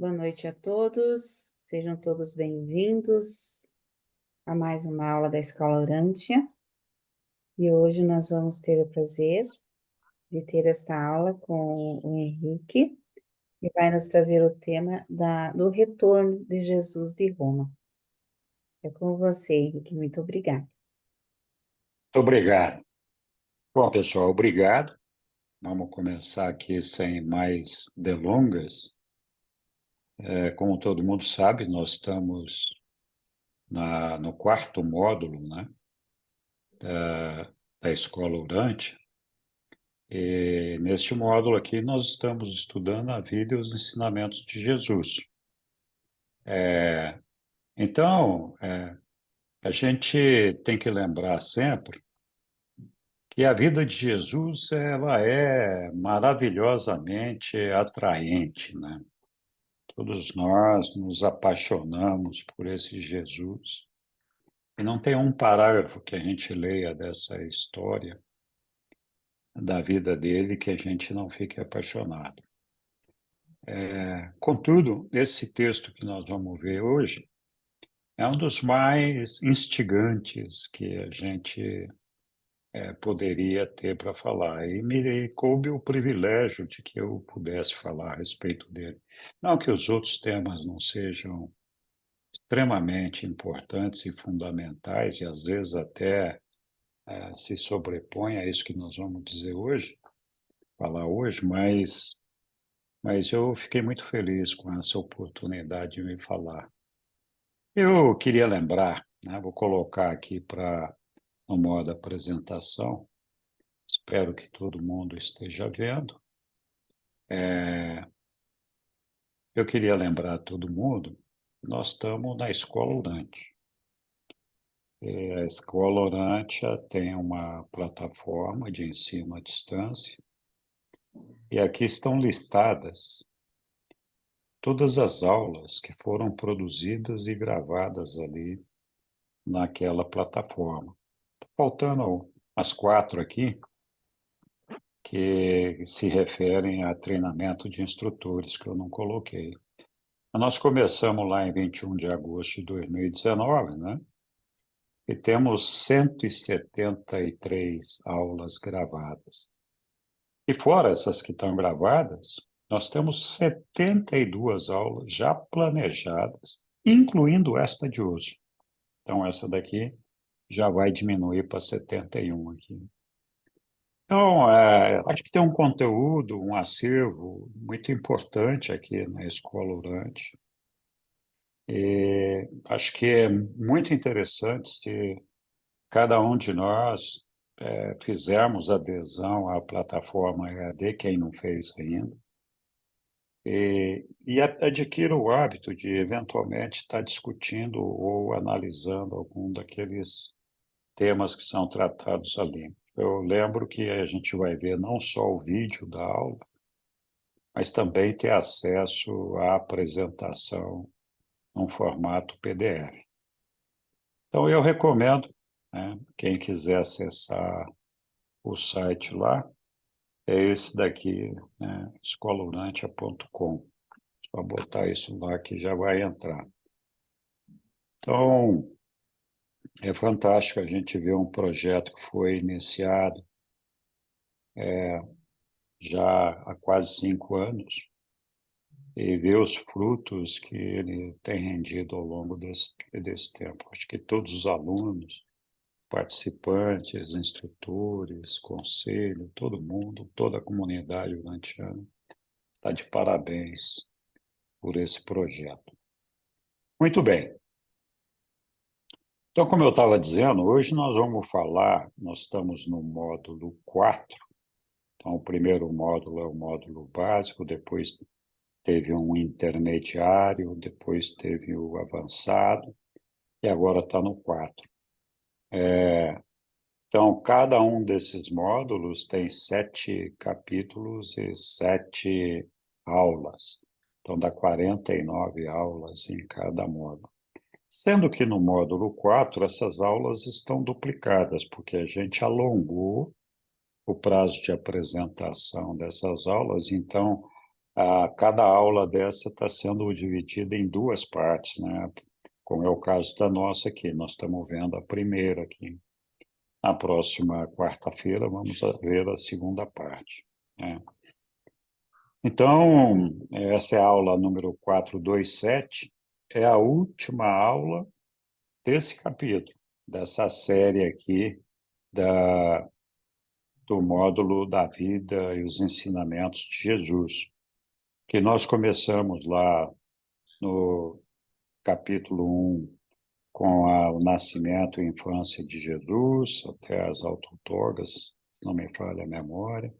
Boa noite a todos, sejam todos bem-vindos a mais uma aula da Escola Urântia. E hoje nós vamos ter o prazer de ter esta aula com o Henrique, que vai nos trazer o tema do retorno de Jesus de Roma. É com você, Henrique, muito obrigada. Obrigado. Bom, pessoal, obrigado. Vamos começar aqui sem mais delongas. Como todo mundo sabe, nós estamos no quarto módulo, né, da Escola Urântia. E neste módulo aqui nós estamos estudando a vida e os ensinamentos de Jesus. Então, a gente tem que lembrar sempre que a vida de Jesus ela é maravilhosamente atraente, né? Todos nós nos apaixonamos por esse Jesus. E não tem um parágrafo que a gente leia dessa história da vida dele que a gente não fique apaixonado. Contudo, esse texto que nós vamos ver hoje é um dos mais instigantes que a gente poderia ter para falar. E me coube o privilégio de que eu pudesse falar a respeito dele. Não que os outros temas não sejam extremamente importantes e fundamentais, e às vezes até se sobrepõe a isso que nós vamos dizer hoje, falar hoje, mas eu fiquei muito feliz com essa oportunidade de me falar. Eu queria lembrar, né, vou colocar aqui no modo apresentação, espero que todo mundo esteja vendo. Eu queria lembrar a todo mundo, nós estamos na Escola Urântia. A Escola Urântia tem uma plataforma de ensino à distância e aqui estão listadas todas as aulas que foram produzidas e gravadas ali naquela plataforma. Faltando as 4 aqui, que se referem a treinamento de instrutores, que eu não coloquei. Nós começamos lá em 21 de agosto de 2019, né? E temos 173 aulas gravadas. E fora essas que estão gravadas, nós temos 72 aulas já planejadas, incluindo esta de hoje. Então, essa daqui já vai diminuir para 71 aqui. Então, acho que tem um conteúdo, um acervo muito importante aqui na Escola Urântia. E acho que é muito interessante se cada um de nós fizermos adesão à plataforma EAD, quem não fez ainda, e adquira o hábito de, eventualmente, estar discutindo ou analisando algum daqueles temas que são tratados ali. Eu lembro que a gente vai ver não só o vídeo da aula, mas também ter acesso à apresentação num formato PDF. Então, eu recomendo, né, quem quiser acessar o site lá, é esse daqui, né, escolaurântia.com. Só botar isso lá que já vai entrar. Então, é fantástico a gente ver um projeto que foi iniciado já há quase 5 anos e ver os frutos que ele tem rendido ao longo desse tempo. Acho que todos os alunos, participantes, instrutores, conselho, todo mundo, toda a comunidade urantiana está de parabéns por esse projeto. Muito bem. Então, como eu estava dizendo, hoje nós vamos falar, nós estamos no módulo 4. Então, o primeiro módulo é o módulo básico, depois teve um intermediário, depois teve o avançado, e agora está no 4. Então, cada um desses módulos tem 7 capítulos e 7 aulas. Então, dá 49 aulas em cada módulo. Sendo que no módulo 4, essas aulas estão duplicadas, porque a gente alongou o prazo de apresentação dessas aulas. Então, Cada aula dessa está sendo dividida em duas partes, né? Como é o caso da nossa aqui. Nós estamos vendo a primeira aqui. Na próxima quarta-feira, vamos ver a segunda parte, né? Então, essa é a aula número 427, é a última aula desse capítulo, dessa série aqui da, do módulo da vida e os ensinamentos de Jesus, que nós começamos lá no capítulo 1 com o nascimento e infância de Jesus, até as auto-outorgas, não me falha a memória.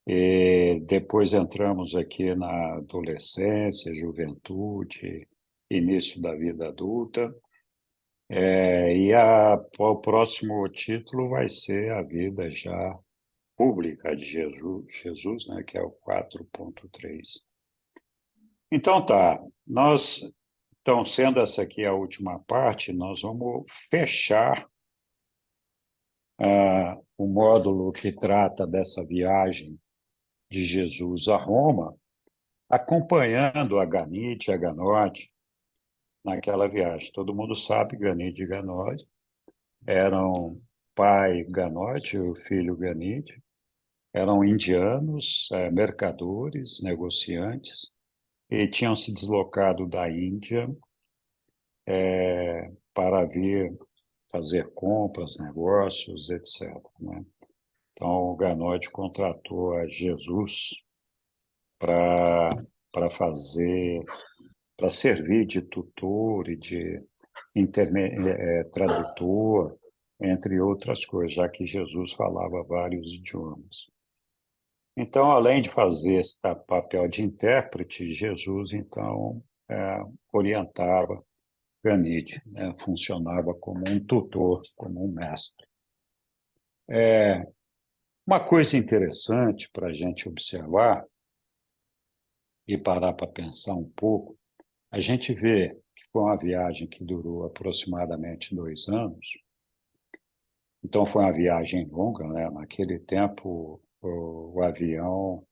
E depois entramos aqui na adolescência, juventude, início da vida adulta. O próximo título vai ser a vida já pública de Jesus, né, que é o 4.3. Então tá, então, sendo essa aqui a última parte, nós vamos fechar o módulo que trata dessa viagem de Jesus a Roma, acompanhando a Ganite e a Ganode naquela viagem. Todo mundo sabe, Ganide e Ganode eram pai Ganode e o filho Ganide, eram indianos, mercadores, negociantes, e tinham se deslocado da Índia para vir fazer compras, negócios, etc., né? Então, o Ganode contratou a Jesus para fazer, para servir de tutor e de tradutor, entre outras coisas, já que Jesus falava vários idiomas. Então, além de fazer esse papel de intérprete, Jesus, então, orientava Ganide, né? Funcionava como um tutor, como um mestre. Uma coisa interessante para a gente observar e parar para pensar um pouco, a gente vê que foi uma viagem que durou aproximadamente 2 anos. Então, foi uma viagem longa, né? Naquele tempo, o avião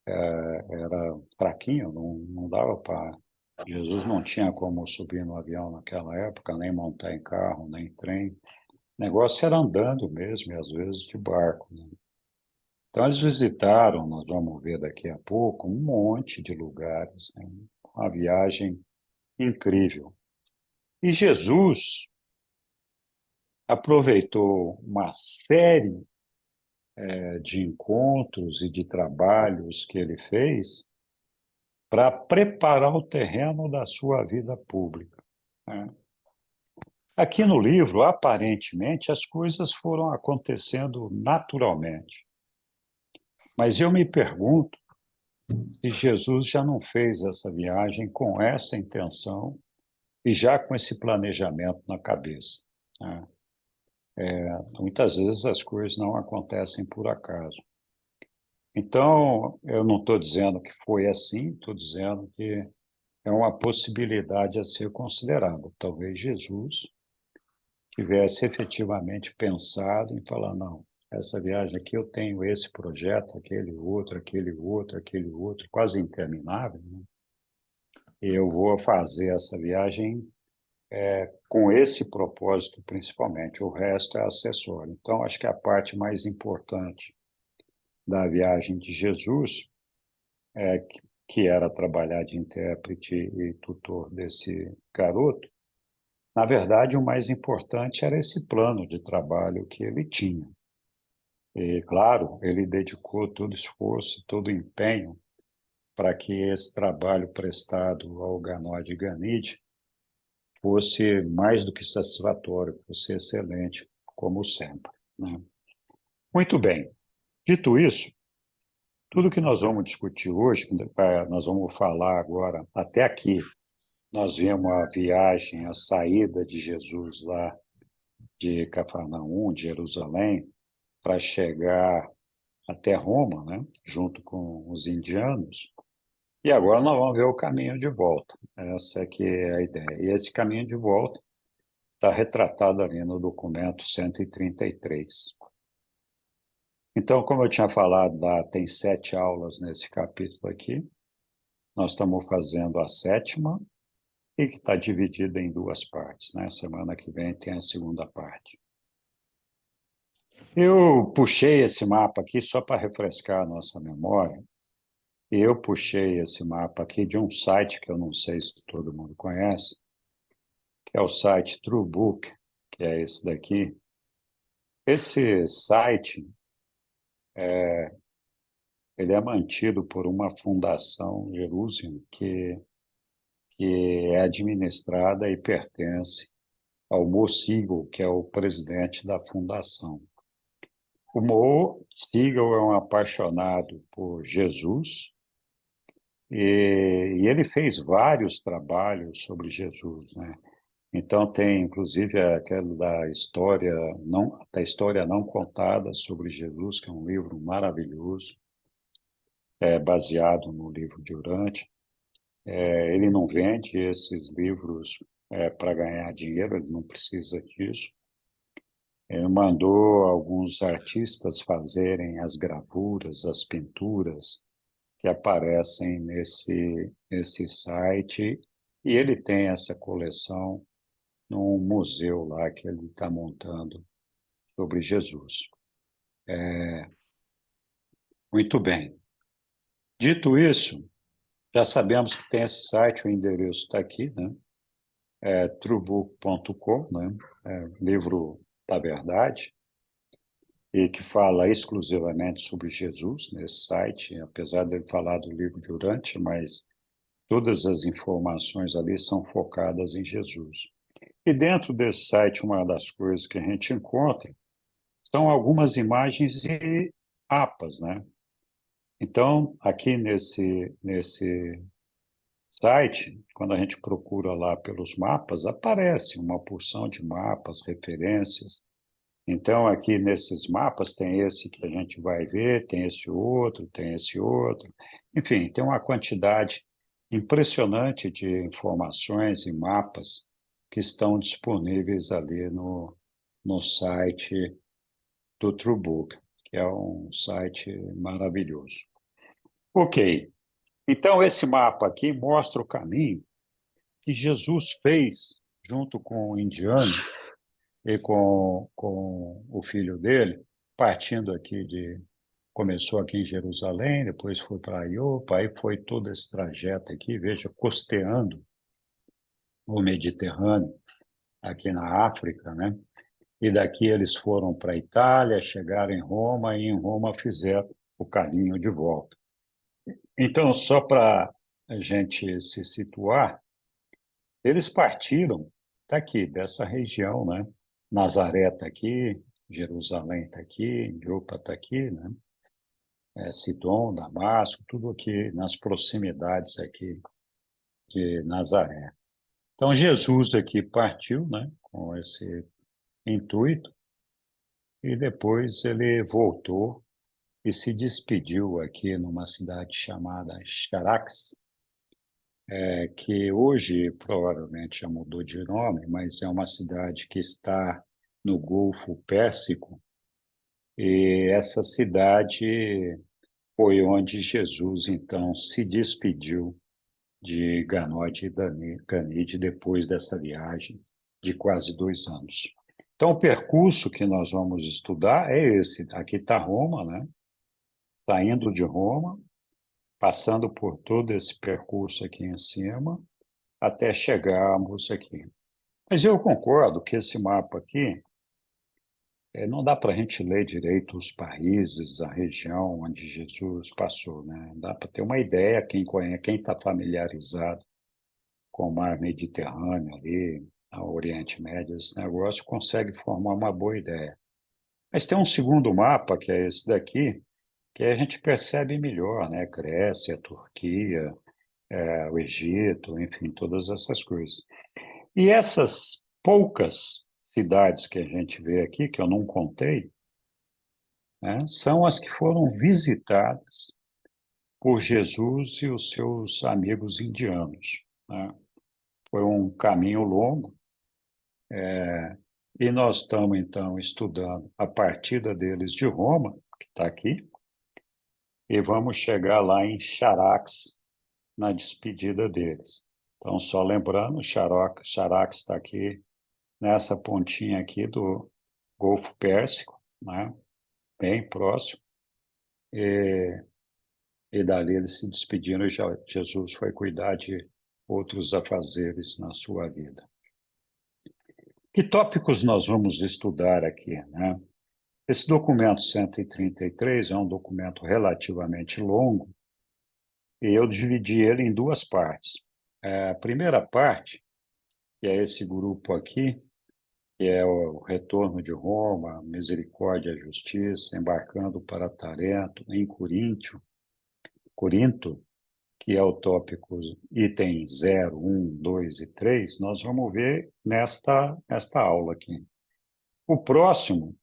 era fraquinho, não dava para. Jesus não tinha como subir no avião naquela época, nem montar em carro, nem em trem. O negócio era andando mesmo, e às vezes de barco, né? Então, eles visitaram, nós vamos ver daqui a pouco, um monte de lugares, né? Uma viagem incrível. E Jesus aproveitou uma série de encontros e de trabalhos que ele fez para preparar o terreno da sua vida pública, né? Aqui no livro, aparentemente, as coisas foram acontecendo naturalmente. Mas eu me pergunto se Jesus já não fez essa viagem com essa intenção e já com esse planejamento na cabeça, né? Muitas vezes as coisas não acontecem por acaso. Então, eu não estou dizendo que foi assim, estou dizendo que é uma possibilidade a ser considerada. Talvez Jesus tivesse efetivamente pensado em falar, não, essa viagem aqui eu tenho esse projeto, aquele outro, aquele outro, aquele outro, quase interminável, né? E eu vou fazer essa viagem com esse propósito principalmente, o resto é acessório. Então, acho que a parte mais importante da viagem de Jesus que era trabalhar de intérprete e tutor desse garoto, na verdade, o mais importante era esse plano de trabalho que ele tinha. E, claro, ele dedicou todo esforço, todo empenho para que esse trabalho prestado ao Ganode e Ganide fosse mais do que satisfatório, fosse excelente, como sempre, né? Muito bem. Dito isso, tudo que nós vamos discutir hoje, nós vamos falar agora, até aqui, nós vimos a viagem, a saída de Jesus lá de Cafarnaum, de Jerusalém, para chegar até Roma, né, junto com os indianos. E agora nós vamos ver o caminho de volta. Essa é que é a ideia. E esse caminho de volta está retratado ali no documento 133. Então, como eu tinha falado lá, tem 7 aulas nesse capítulo aqui. Nós estamos fazendo a 7ª e que está dividida em 2 partes, né? Semana que vem tem a segunda parte. Eu puxei esse mapa aqui só para refrescar a nossa memória. E eu puxei esse mapa aqui de um site que eu não sei se todo mundo conhece, que é o site TrueBook, que é esse daqui. Esse site, ele é mantido por uma fundação Jerusalem que é administrada e pertence ao Mo Siegel, que é o presidente da fundação. O Mo Siegel é um apaixonado por Jesus e ele fez vários trabalhos sobre Jesus, né? Então tem, inclusive, aquela da história não contada sobre Jesus, que é um livro maravilhoso, baseado no livro de Urântia. Ele não vende esses livros para ganhar dinheiro, ele não precisa disso. Ele mandou alguns artistas fazerem as gravuras, as pinturas que aparecem nesse site, e ele tem essa coleção num museu lá que ele está montando sobre Jesus. Muito bem. Dito isso, já sabemos que tem esse site, o endereço está aqui, né? Truebook.com, né? Livro da verdade, e que fala exclusivamente sobre Jesus nesse site, apesar dele falar do livro de Urântia, mas todas as informações ali são focadas em Jesus. E dentro desse site, uma das coisas que a gente encontra são algumas imagens e mapas, né? Então, aqui nesse site, quando a gente procura lá pelos mapas, aparece uma porção de mapas, referências. Então, aqui nesses mapas tem esse que a gente vai ver, tem esse outro, tem esse outro. Enfim, tem uma quantidade impressionante de informações e mapas que estão disponíveis ali no site do TrueBook, que é um site maravilhoso. Ok, então esse mapa aqui mostra o caminho que Jesus fez junto com o indiano e com o filho dele, partindo aqui começou aqui em Jerusalém, depois foi para Iopa, aí foi todo esse trajeto aqui, veja, costeando o Mediterrâneo, aqui na África, né? E daqui eles foram para a Itália, chegaram em Roma, e em Roma fizeram o caminho de volta. Então, só para a gente se situar, eles partiram daqui, dessa região, né? Nazaré está aqui, Jerusalém está aqui, Iopa está aqui, né? Sidom, Damasco, tudo aqui nas proximidades aqui de Nazaré. Então, Jesus aqui partiu, né? Com esse intuito, e depois ele voltou e se despediu aqui numa cidade chamada Charax, que hoje provavelmente já mudou de nome, mas é uma cidade que está no Golfo Pérsico, e essa cidade foi onde Jesus, então, se despediu de Ganode e Ganide depois dessa viagem de quase 2 anos. Então, o percurso que nós vamos estudar é esse. Aqui está Roma, né? Saindo de Roma, passando por todo esse percurso aqui em cima, até chegarmos aqui. Mas eu concordo que esse mapa aqui, não dá para a gente ler direito os países, a região onde Jesus passou, né? Dá para ter uma ideia, quem conhece, quem está familiarizado com o mar Mediterrâneo ali, ao Oriente Médio, esse negócio, consegue formar uma boa ideia. Mas tem um segundo mapa, que é esse daqui, que a gente percebe melhor, né? Grécia, Turquia, o Egito, enfim, todas essas coisas. E essas poucas cidades que a gente vê aqui, que eu não contei, né, são as que foram visitadas por Jesus e os seus amigos indianos, né? Foi um caminho longo, e nós estamos, então, estudando a partida deles de Roma, que está aqui, e vamos chegar lá em Charax, na despedida deles. Então, só lembrando, Charax está aqui, nessa pontinha aqui do Golfo Pérsico, né? Bem próximo, e dali eles se despediram e Jesus foi cuidar de outros afazeres na sua vida. Que tópicos nós vamos estudar aqui, né? Esse documento 133 é um documento relativamente longo e eu dividi ele em duas partes. A primeira parte, que é esse grupo aqui, que é o retorno de Roma, misericórdia e justiça, embarcando para Tarento, em Corinto, que é o tópico item 0, 1, 2 e 3, nós vamos ver nesta aula aqui. O próximo,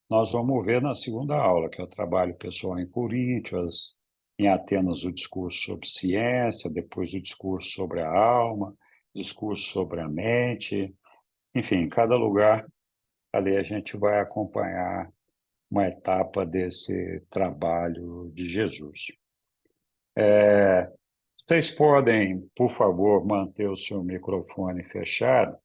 nós vamos ver na segunda aula, que é o trabalho pessoal em Coríntios, em Atenas o discurso sobre ciência, depois o discurso sobre a alma, discurso sobre a mente, enfim, em cada lugar, ali a gente vai acompanhar uma etapa desse trabalho de Jesus. Vocês podem, por favor, manter o seu microfone fechado,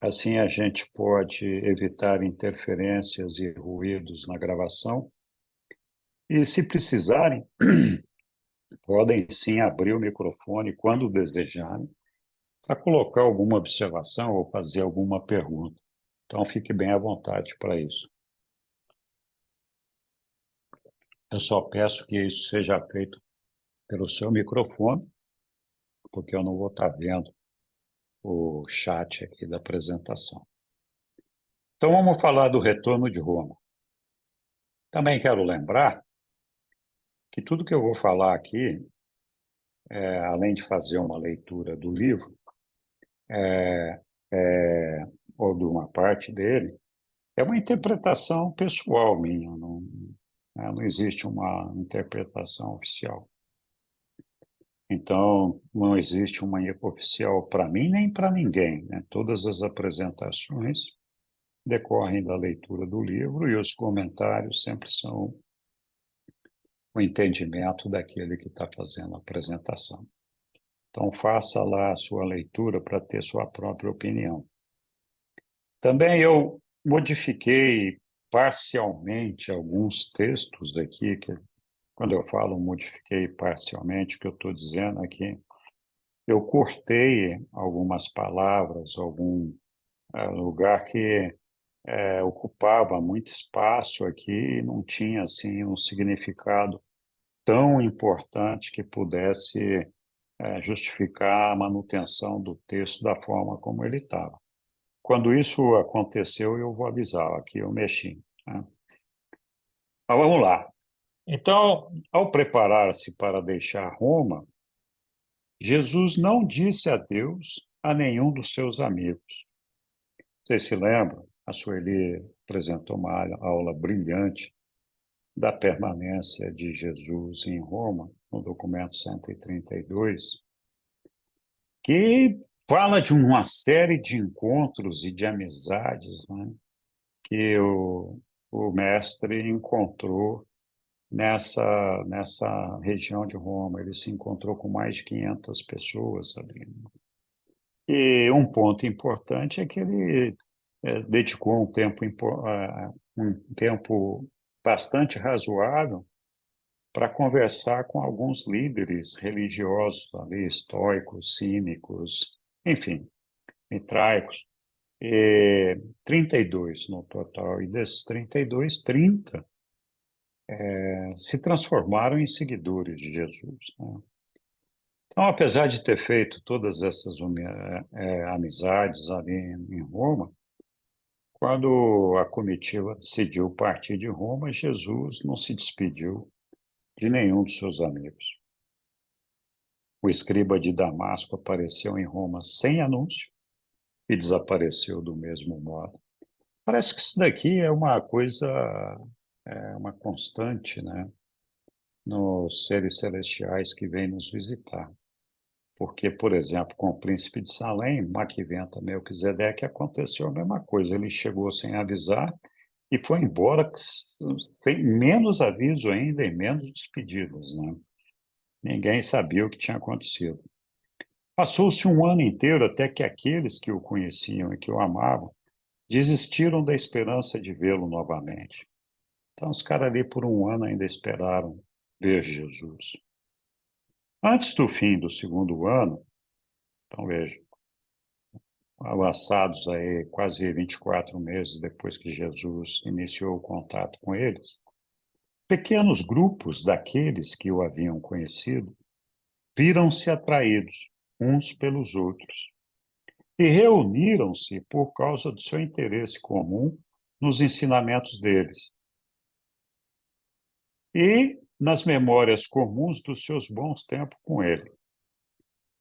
assim a gente pode evitar interferências e ruídos na gravação. E, se precisarem, podem sim abrir o microfone quando desejarem, para colocar alguma observação ou fazer alguma pergunta. Então, fique bem à vontade para isso. Eu só peço que isso seja feito pelo seu microfone, porque eu não vou estar vendo o chat aqui da apresentação. Então, vamos falar do retorno de Roma. Também quero lembrar que tudo que eu vou falar aqui, além de fazer uma leitura do livro, ou de uma parte dele, é uma interpretação pessoal minha, não existe uma interpretação oficial. Então, não existe uma oficial para mim nem para ninguém, né? Todas as apresentações decorrem da leitura do livro e os comentários sempre são o entendimento daquele que está fazendo a apresentação. Então, faça lá a sua leitura para ter sua própria opinião. Também eu modifiquei parcialmente alguns textos aqui, que quando eu falo modifiquei parcialmente, o que eu estou dizendo aqui, eu cortei algumas palavras, algum lugar que ocupava muito espaço aqui e não tinha assim um significado tão importante que pudesse justificar a manutenção do texto da forma como ele estava. Quando isso aconteceu, eu vou avisar, aqui eu mexi, né? Mas vamos lá. Então, ao preparar-se para deixar Roma, Jesus não disse adeus a nenhum dos seus amigos. Vocês se lembram? A Sueli apresentou uma aula brilhante da permanência de Jesus em Roma, no documento 132, que fala de uma série de encontros e de amizades, né, que o mestre encontrou nessa região de Roma. Ele se encontrou com mais de 500 pessoas ali. E um ponto importante é que ele dedicou um tempo bastante razoável para conversar com alguns líderes religiosos ali, estoicos, cínicos, enfim, mitraicos. 32 no total, e desses 32, 30 se transformaram em seguidores de Jesus, né? Então, apesar de ter feito todas essas amizades ali em Roma, quando a comitiva decidiu partir de Roma, Jesus não se despediu de nenhum dos seus amigos. O escriba de Damasco apareceu em Roma sem anúncio e desapareceu do mesmo modo. Parece que isso daqui é uma coisa, uma constante, né, nos seres celestiais que vêm nos visitar. Porque, por exemplo, com o príncipe de Salém, Maquiventa Melquisedeque, aconteceu a mesma coisa. Ele chegou sem avisar e foi embora sem menos aviso ainda e menos despedidas, né? Ninguém sabia o que tinha acontecido. Passou-se um ano inteiro até que aqueles que o conheciam e que o amavam desistiram da esperança de vê-lo novamente. Então, os caras ali por um ano ainda esperaram ver Jesus. Antes do fim do segundo ano, então veja, avançados aí quase 24 meses depois que Jesus iniciou o contato com eles, pequenos grupos daqueles que o haviam conhecido viram-se atraídos uns pelos outros e reuniram-se por causa do seu interesse comum nos ensinamentos deles e nas memórias comuns dos seus bons tempos com ele.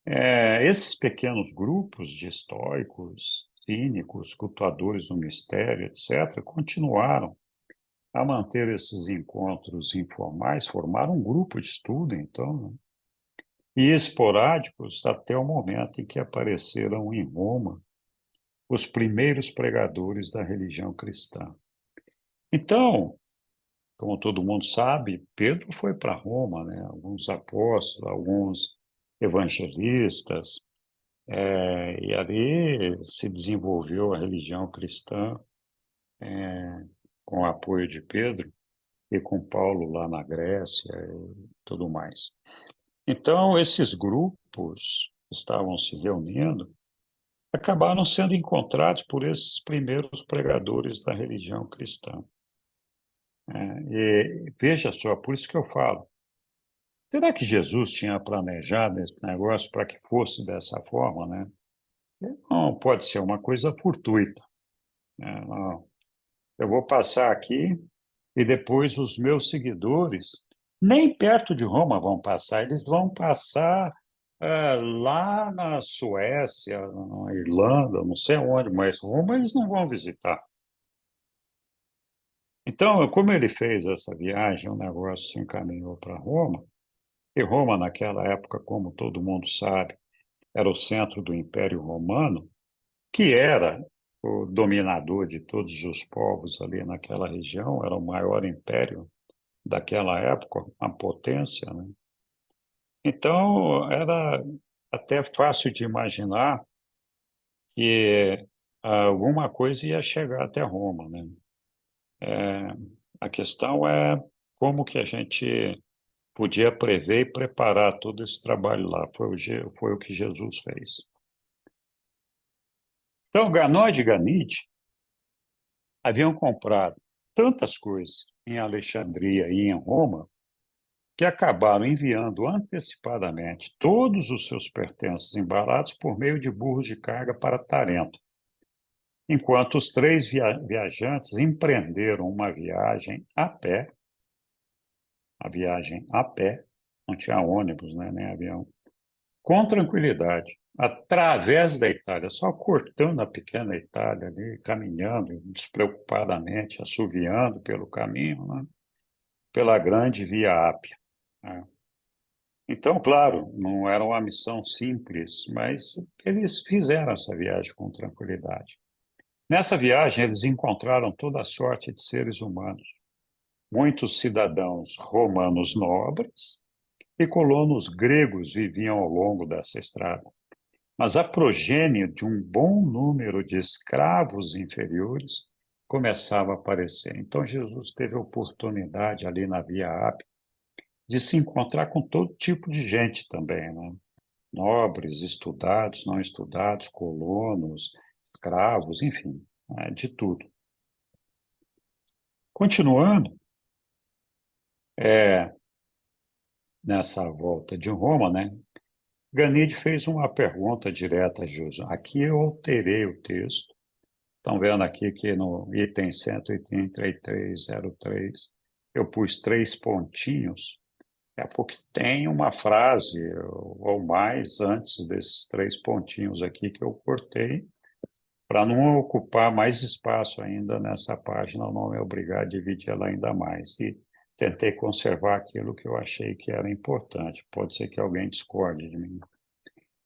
Esses pequenos grupos de estoicos, cínicos, cultuadores do mistério, etc., continuaram a manter esses encontros informais, formaram um grupo de estudo, então, né? E esporádicos até o momento em que apareceram em Roma os primeiros pregadores da religião cristã. Então, como todo mundo sabe, Pedro foi para Roma, né? Alguns apóstolos, alguns evangelistas, e ali se desenvolveu a religião cristã com o apoio de Pedro e com Paulo lá na Grécia e tudo mais. Então, esses grupos que estavam se reunindo acabaram sendo encontrados por esses primeiros pregadores da religião cristã. E veja só, por isso que eu falo, será que Jesus tinha planejado esse negócio para que fosse dessa forma, né? Não pode ser uma coisa fortuita, né? Não. Eu vou passar aqui e depois os meus seguidores nem perto de Roma vão passar, eles vão passar lá na Suécia, na Irlanda, não sei onde, mas Roma eles não vão visitar. Então, como ele fez essa viagem, o negócio se encaminhou para Roma, e Roma, naquela época, como todo mundo sabe, era o centro do Império Romano, que era o dominador de todos os povos ali naquela região, era o maior império daquela época, uma potência, né? Então, era até fácil de imaginar que alguma coisa ia chegar até Roma, né? A questão é como que a gente podia prever e preparar todo esse trabalho lá. Foi o que Jesus fez. Então, Ganó e Ganide haviam comprado tantas coisas em Alexandria e em Roma que acabaram enviando antecipadamente todos os seus pertences embalados por meio de burros de carga para Tarento, enquanto os três viajantes empreenderam uma viagem a pé, não tinha ônibus, né, nem avião, com tranquilidade, através da Itália, só cortando a pequena Itália ali, caminhando despreocupadamente, assoviando pelo caminho, né, pela grande Via Ápia, né. Então, claro, não era uma missão simples, mas eles fizeram essa viagem com tranquilidade. Nessa viagem, eles encontraram toda a sorte de seres humanos, muitos cidadãos romanos nobres e colonos gregos viviam ao longo dessa estrada. Mas a progênie de um bom número de escravos inferiores começava a aparecer. Então, Jesus teve a oportunidade ali na Via Ápia de se encontrar com todo tipo de gente também, né? Nobres, estudados, não estudados, colonos, escravos, enfim, né? De tudo. Continuando, é, nessa volta de Roma, né? Ganide fez uma pergunta direta a Jesus. Aqui eu alterei o texto. Estão vendo aqui que no item 13303 eu pus 3 pontinhos. É porque tem uma frase ou mais antes desses 3 pontinhos aqui que eu cortei para não ocupar mais espaço ainda nessa página, não é obrigado a dividir ela ainda mais. E tentei conservar aquilo que eu achei que era importante. Pode ser que alguém discorde de mim.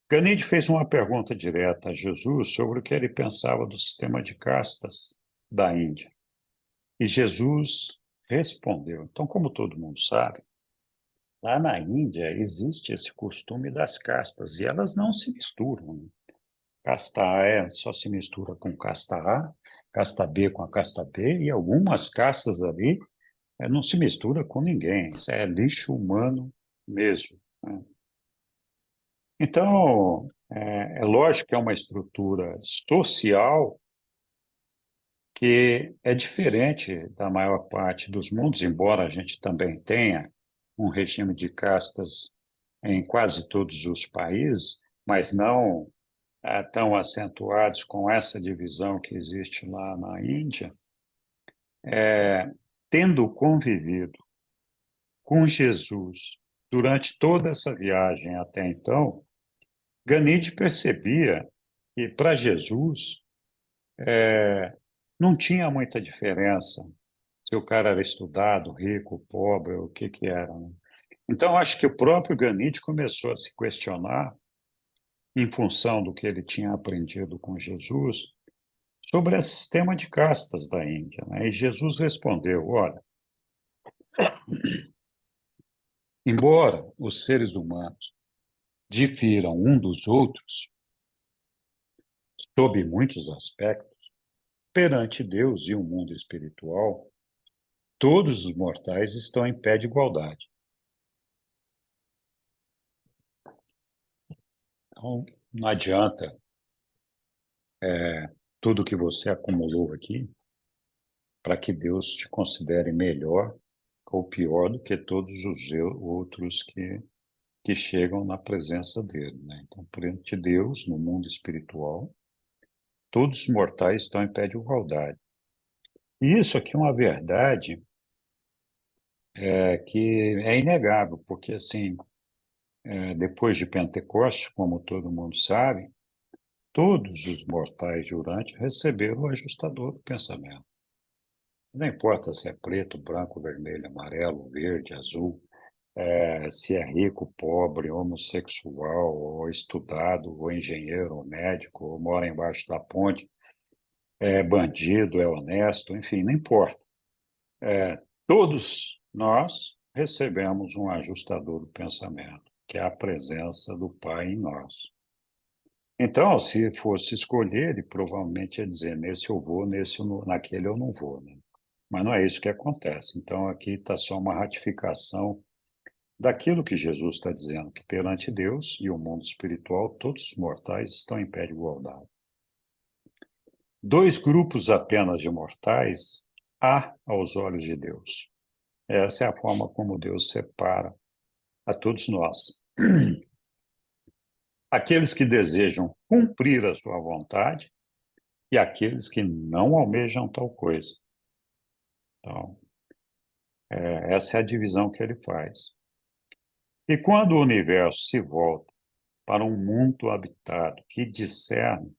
Ganide fez uma pergunta direta a Jesus sobre o que ele pensava do sistema de castas da Índia. E Jesus respondeu. Então, como todo mundo sabe, lá na Índia existe esse costume das castas, e elas não se misturam, né? Casta A só se mistura com casta A, casta B com a casta B, e algumas castas ali não se mistura com ninguém. Isso é lixo humano mesmo, né? Então, é lógico que é uma estrutura social que é diferente da maior parte dos mundos, embora a gente também tenha um regime de castas em quase todos os países, mas não tão acentuados com essa divisão que existe lá na Índia. Tendo convivido com Jesus durante toda essa viagem até então, Ganide percebia que, para Jesus, não tinha muita diferença se o cara era estudado, rico, pobre, o que que era, né? Então, acho que o próprio Ganide começou a se questionar, em função do que ele tinha aprendido com Jesus, sobre esse sistema de castas da Índia, né? E Jesus respondeu: olha, embora os seres humanos difiram um dos outros sob muitos aspectos, perante Deus e o mundo espiritual, todos os mortais estão em pé de igualdade. Então, não adianta tudo que você acumulou aqui para que Deus te considere melhor ou pior do que todos os outros que chegam na presença dele, né? Então, perante Deus, no mundo espiritual, todos os mortais estão em pé de igualdade. E isso aqui é uma verdade que é inegável, porque, assim, depois de Pentecostes, como todo mundo sabe, todos os mortais jurantes receberam o ajustador do pensamento. Não importa se é preto, branco, vermelho, amarelo, verde, azul, se é rico, pobre, homossexual, ou estudado, ou engenheiro, ou médico, ou mora embaixo da ponte, é bandido, é honesto, enfim, não importa. Todos nós recebemos um ajustador do pensamento, que é a presença do Pai em nós. Então, se fosse escolher, ele provavelmente ia dizer: nesse eu vou, naquele eu não vou, né? Mas não é isso que acontece. Então, aqui está só uma ratificação daquilo que Jesus está dizendo, que perante Deus e o mundo espiritual, todos os mortais estão em pé de igualdade. Dois grupos apenas de mortais há aos olhos de Deus. Essa é a forma como Deus separa a todos nós. Aqueles que desejam cumprir a sua vontade e aqueles que não almejam tal coisa. Então, essa é a divisão que ele faz. E quando o universo se volta para um mundo habitado que discerne,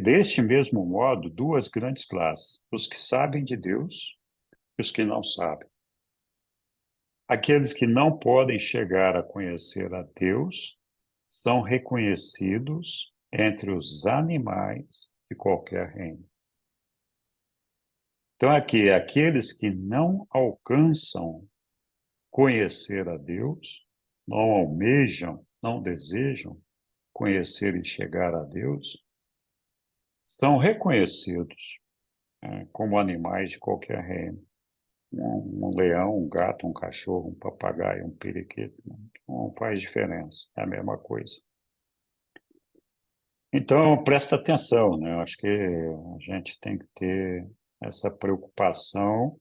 deste mesmo modo, duas grandes classes: os que sabem de Deus e os que não sabem. Aqueles que não podem chegar a conhecer a Deus são reconhecidos entre os animais de qualquer reino. Então, aqui, aqueles que não alcançam conhecer a Deus, não almejam, não desejam conhecer e chegar a Deus, são reconhecidos como animais de qualquer reino. Um leão, um gato, um cachorro, um papagaio, um periquito, não faz diferença, é a mesma coisa. Então, presta atenção, né? Eu acho que a gente tem que ter essa preocupação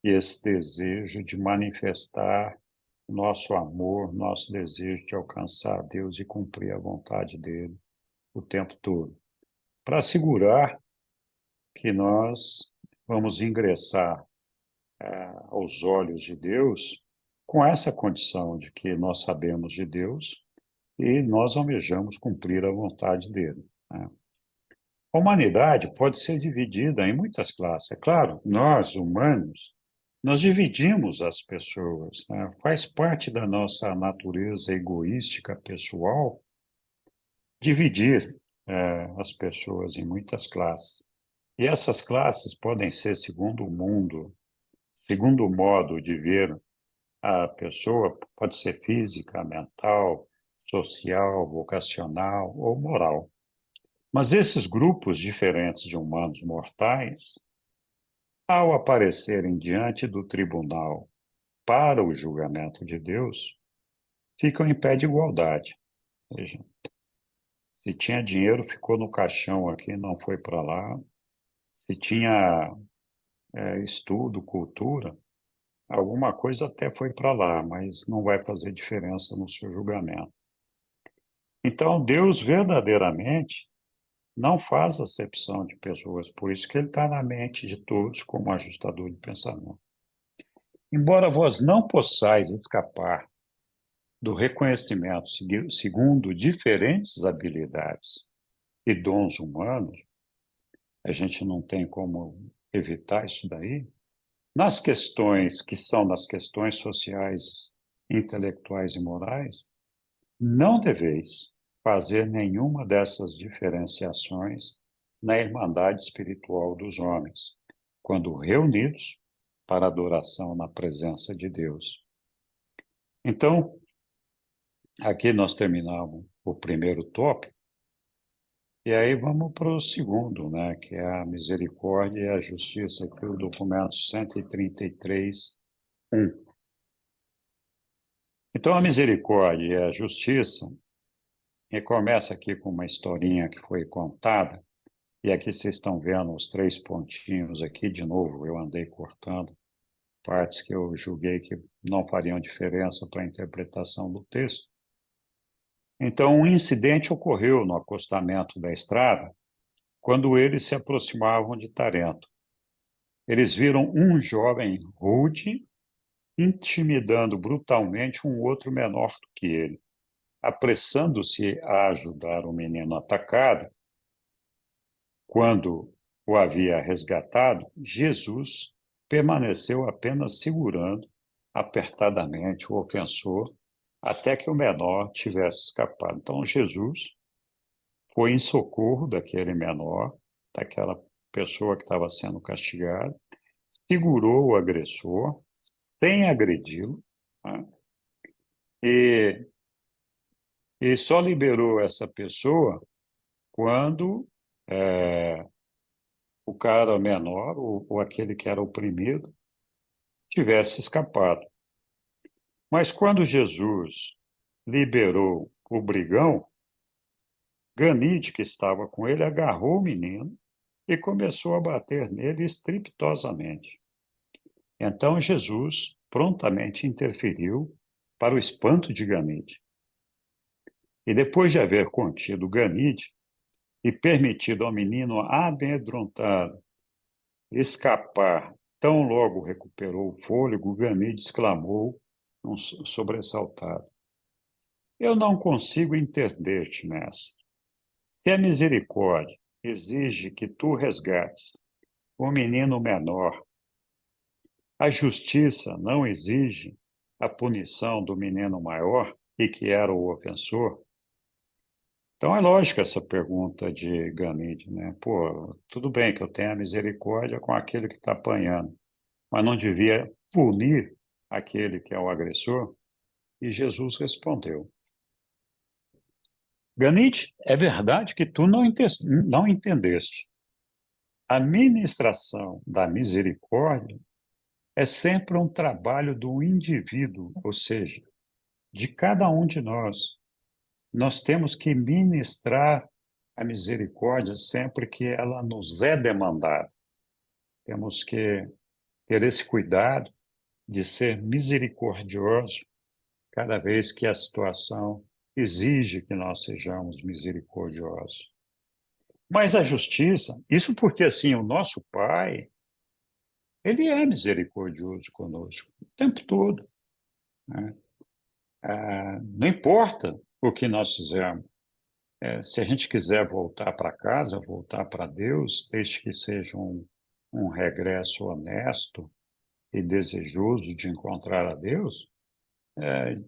e esse desejo de manifestar nosso amor, nosso desejo de alcançar Deus e cumprir a vontade dele o tempo todo, para assegurar que nós vamos ingressar aos olhos de Deus com essa condição de que nós sabemos de Deus e nós almejamos cumprir a vontade dele, né? A humanidade pode ser dividida em muitas classes. É claro, nós, humanos, nós dividimos as pessoas, né? Faz parte da nossa natureza egoística pessoal dividir as pessoas em muitas classes. E essas classes podem ser segundo o mundo, segundo o modo de ver a pessoa, pode ser física, mental, social, vocacional ou moral. Mas esses grupos diferentes de humanos mortais, ao aparecerem diante do tribunal para o julgamento de Deus, ficam em pé de igualdade. Veja, se tinha dinheiro, ficou no caixão aqui, não foi para lá. Se tinha estudo, cultura, alguma coisa até foi para lá, mas não vai fazer diferença no seu julgamento. Então, Deus verdadeiramente não faz acepção de pessoas, por isso que ele está na mente de todos como ajustador de pensamento. Embora vós não possais escapar do reconhecimento segundo diferentes habilidades e dons humanos, a gente não tem como evitar isso daí, nas questões que são nas questões sociais, intelectuais e morais, não deveis fazer nenhuma dessas diferenciações na irmandade espiritual dos homens, quando reunidos para adoração na presença de Deus. Então, aqui nós terminamos o primeiro tópico, e aí vamos para o segundo, né, que é a misericórdia e a justiça, que é o documento 133, 1. Então, a misericórdia e a justiça, e começa aqui com uma historinha que foi contada, e aqui vocês estão vendo os 3 pontinhos aqui, de novo, eu andei cortando partes que eu julguei que não fariam diferença para a interpretação do texto. Então, um incidente ocorreu no acostamento da estrada, quando eles se aproximavam de Tarento. Eles viram um jovem rude intimidando brutalmente um outro menor do que ele. Apressando-se a ajudar o menino atacado, quando o havia resgatado, Jesus permaneceu apenas segurando apertadamente o ofensor até que o menor tivesse escapado. Então, Jesus foi em socorro daquele menor, daquela pessoa que estava sendo castigada, segurou o agressor sem agredi-lo, né? e, e só liberou essa pessoa quando o cara menor, ou aquele que era oprimido, tivesse escapado. Mas quando Jesus liberou o brigão, Ganide, que estava com ele, agarrou o menino e começou a bater nele estrepitosamente. Então Jesus prontamente interferiu para o espanto de Ganide. E depois de haver contido Ganide e permitido ao menino amedrontado escapar, tão logo recuperou o fôlego, Ganide exclamou, sobressaltado: Eu não consigo entender-te, mestre. Se a misericórdia exige que tu resgates o menino menor, a justiça não exige a punição do menino maior e que era o ofensor? Então é lógica essa pergunta de Ganide, né? Pô, tudo bem que eu tenha misericórdia com aquele que está apanhando, mas não devia punir aquele que é o agressor? E Jesus respondeu: Ganite, é verdade que tu não entendeste. A ministração da misericórdia é sempre um trabalho do indivíduo, ou seja, de cada um de nós. Nós temos que ministrar a misericórdia sempre que ela nos é demandada. Temos que ter esse cuidado de ser misericordioso cada vez que a situação exige que nós sejamos misericordiosos. Mas a justiça, isso porque assim, o nosso Pai, ele é misericordioso conosco o tempo todo, né? Não importa o que nós fizermos. Se a gente quiser voltar para casa, voltar para Deus, desde que seja um regresso honesto e desejoso de encontrar a Deus,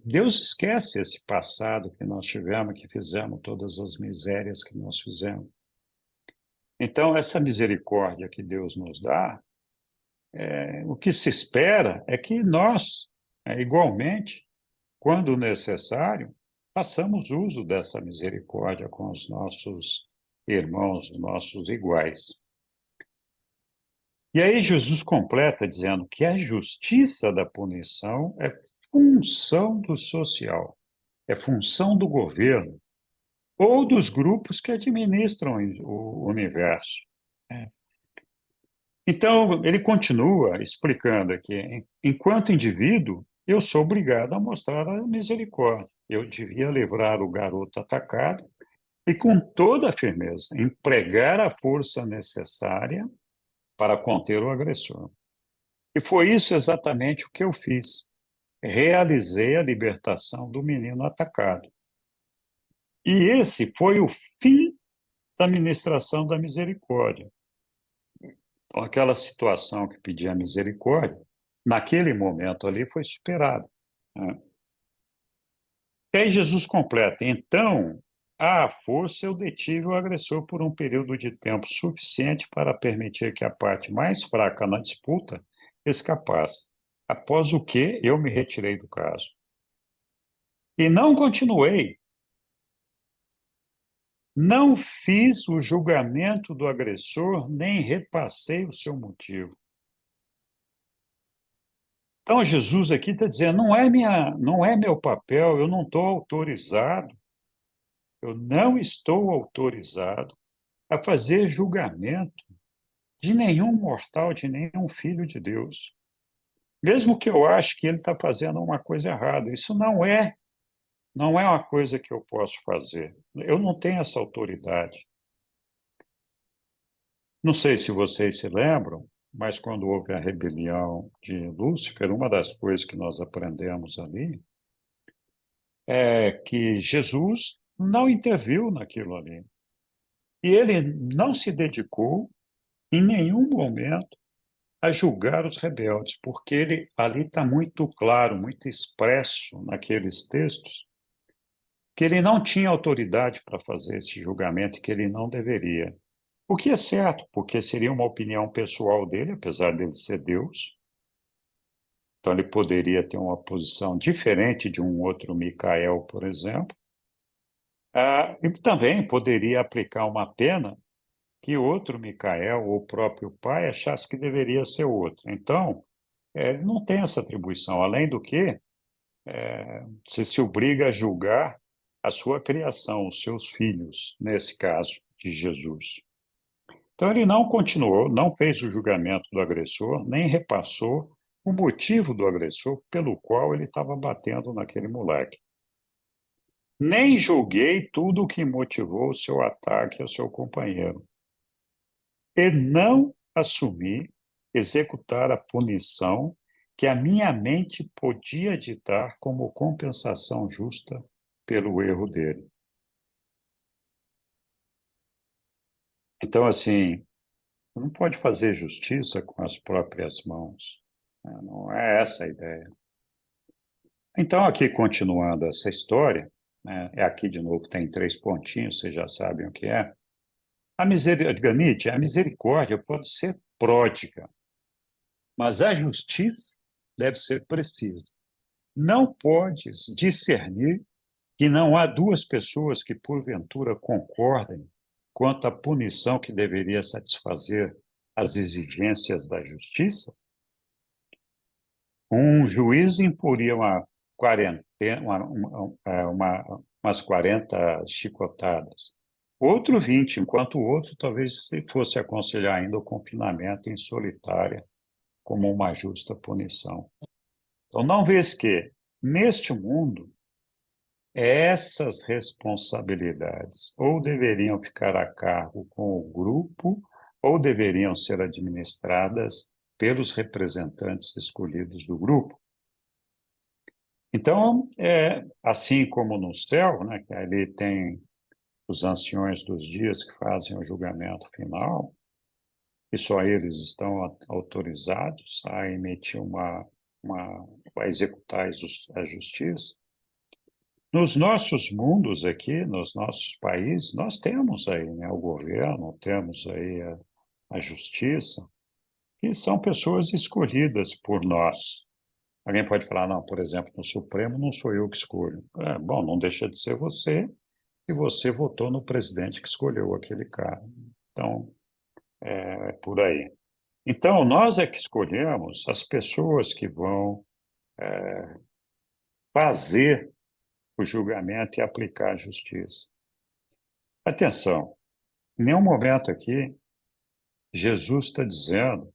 Deus esquece esse passado que nós tivemos, que fizemos todas as misérias que nós fizemos. Então, essa misericórdia que Deus nos dá, o que se espera é que nós, igualmente, quando necessário, façamos uso dessa misericórdia com os nossos irmãos, os nossos iguais. E aí Jesus completa dizendo que a justiça da punição é função do social, é função do governo ou dos grupos que administram o universo. Então, ele continua explicando aqui, enquanto indivíduo, eu sou obrigado a mostrar a misericórdia. Eu devia livrar o garoto atacado e, com toda a firmeza, empregar a força necessária para conter o agressor. E foi isso exatamente o que eu fiz. Realizei a libertação do menino atacado. E esse foi o fim da ministração da misericórdia. Então, aquela situação que pedia misericórdia, naquele momento ali, foi superada, né? E aí Jesus completa: então, à força eu detive o agressor por um período de tempo suficiente para permitir que a parte mais fraca na disputa escapasse, após o que eu me retirei do caso. E não continuei, não fiz o julgamento do agressor, nem repassei o seu motivo. Então, Jesus aqui está dizendo, não é meu papel, eu não estou autorizado, eu não estou autorizado a fazer julgamento de nenhum mortal, de nenhum filho de Deus. Mesmo que eu ache que ele está fazendo uma coisa errada, isso não é uma coisa que eu posso fazer. Eu não tenho essa autoridade. Não sei se vocês se lembram, mas quando houve a rebelião de Lúcifer, uma das coisas que nós aprendemos ali é que Jesus não interviu naquilo ali. E ele não se dedicou, em nenhum momento, a julgar os rebeldes, porque ele ali está muito claro, muito expresso naqueles textos, que ele não tinha autoridade para fazer esse julgamento e que ele não deveria. O que é certo, porque seria uma opinião pessoal dele, apesar dele ser Deus. Então, ele poderia ter uma posição diferente de um outro Micael, por exemplo. E também poderia aplicar uma pena que outro Micael, ou o próprio pai, achasse que deveria ser outro. Então, não tem essa atribuição. Além do que, você se obriga a julgar a sua criação, os seus filhos, nesse caso de Jesus. Então, ele não continuou, não fez o julgamento do agressor, nem repassou o motivo do agressor pelo qual ele estava batendo naquele moleque. Nem julguei tudo o que motivou o seu ataque ao seu companheiro. E não assumi executar a punição que a minha mente podia ditar como compensação justa pelo erro dele. Então, assim, não pode fazer justiça com as próprias mãos, né? Não é essa a ideia. Então, aqui continuando essa história, né, aqui de novo tem 3 pontinhos, vocês já sabem o que é. A misericórdia pode ser pródiga, mas a justiça deve ser precisa. Não podes discernir que não há duas pessoas que, porventura, concordem quanto à punição que deveria satisfazer as exigências da justiça? Um juiz imporia uma quarentena, umas 40 chicotadas. Outro 20, enquanto o outro talvez fosse aconselhar ainda o confinamento em solitária como uma justa punição. Então, não vês que, neste mundo, essas responsabilidades ou deveriam ficar a cargo com o grupo ou deveriam ser administradas pelos representantes escolhidos do grupo. Então, assim como no céu, né, que ali tem os anciões dos dias que fazem o julgamento final, e só eles estão autorizados a emitir a executar a justiça. Nos nossos mundos aqui, nos nossos países, nós temos aí, né, o governo, temos aí a justiça, que são pessoas escolhidas por nós. Alguém pode falar, não, por exemplo, no Supremo não sou eu que escolho. Bom, não deixa de ser você, e você votou no presidente que escolheu aquele cara. Então, é por aí. Então, nós é que escolhemos as pessoas que vão fazer o julgamento e aplicar a justiça. Atenção, em nenhum momento aqui Jesus está dizendo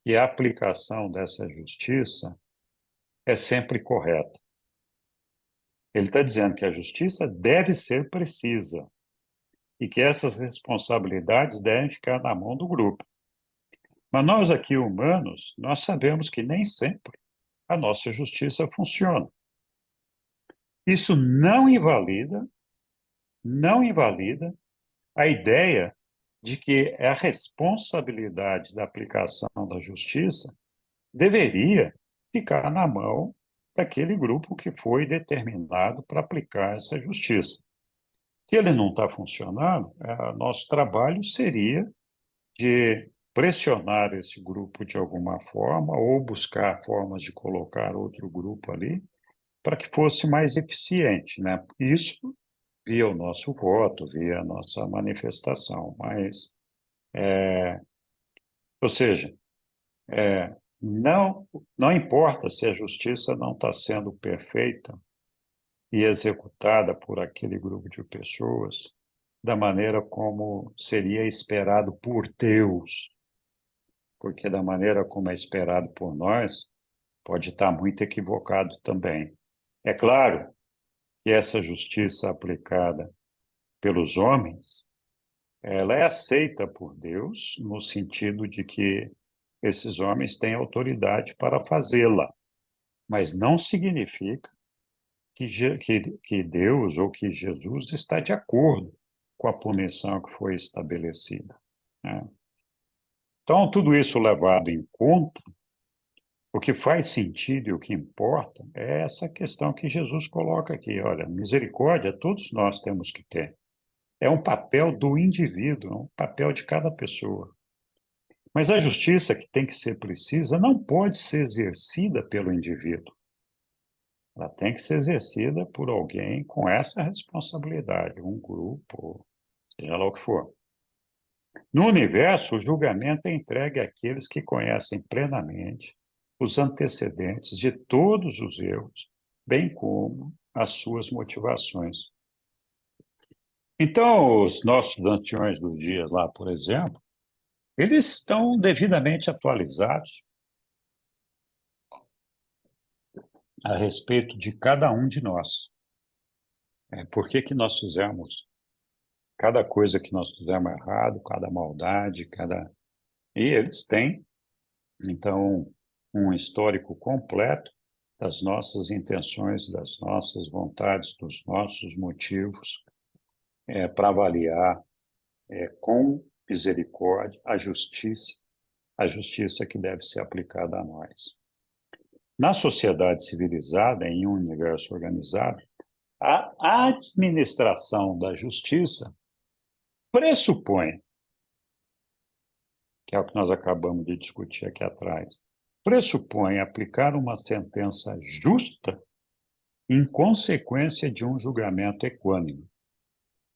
que a aplicação dessa justiça é sempre correta. Ele está dizendo que a justiça deve ser precisa e que essas responsabilidades devem ficar na mão do grupo. Mas nós aqui, humanos, nós sabemos que nem sempre a nossa justiça funciona. Isso não invalida a ideia de que a responsabilidade da aplicação da justiça deveria ficar na mão daquele grupo que foi determinado para aplicar essa justiça. Se ele não está funcionando, nosso trabalho seria de pressionar esse grupo de alguma forma ou buscar formas de colocar outro grupo ali para que fosse mais eficiente, né? Isso via o nosso voto, via a nossa manifestação, mas, ou seja, não, não importa se a justiça não está sendo perfeita e executada por aquele grupo de pessoas da maneira como seria esperado por Deus, porque da maneira como é esperado por nós, pode estar muito equivocado também. É claro que essa justiça aplicada pelos homens, ela é aceita por Deus no sentido de que esses homens têm autoridade para fazê-la, mas não significa que Deus ou que Jesus está de acordo com a punição que foi estabelecida, né? Então, tudo isso levado em conta, o que faz sentido e o que importa é essa questão que Jesus coloca aqui. Olha, misericórdia todos nós temos que ter. É um papel do indivíduo, é um papel de cada pessoa. Mas a justiça que tem que ser precisa não pode ser exercida pelo indivíduo. Ela tem que ser exercida por alguém com essa responsabilidade, um grupo, seja lá o que for. No universo, o julgamento é entregue àqueles que conhecem plenamente os antecedentes de todos os erros, bem como as suas motivações. Então, os nossos anciões dos dias lá, por exemplo, eles estão devidamente atualizados a respeito de cada um de nós. Por que nós fizemos cada coisa que nós fizemos errado, cada maldade, cada... E eles têm, então, um histórico completo das nossas intenções, das nossas vontades, dos nossos motivos, para avaliar com misericórdia a justiça que deve ser aplicada a nós. Na sociedade civilizada, em um universo organizado, a administração da justiça pressupõe, que é o que nós acabamos de discutir aqui atrás, pressupõe aplicar uma sentença justa em consequência de um julgamento equânime.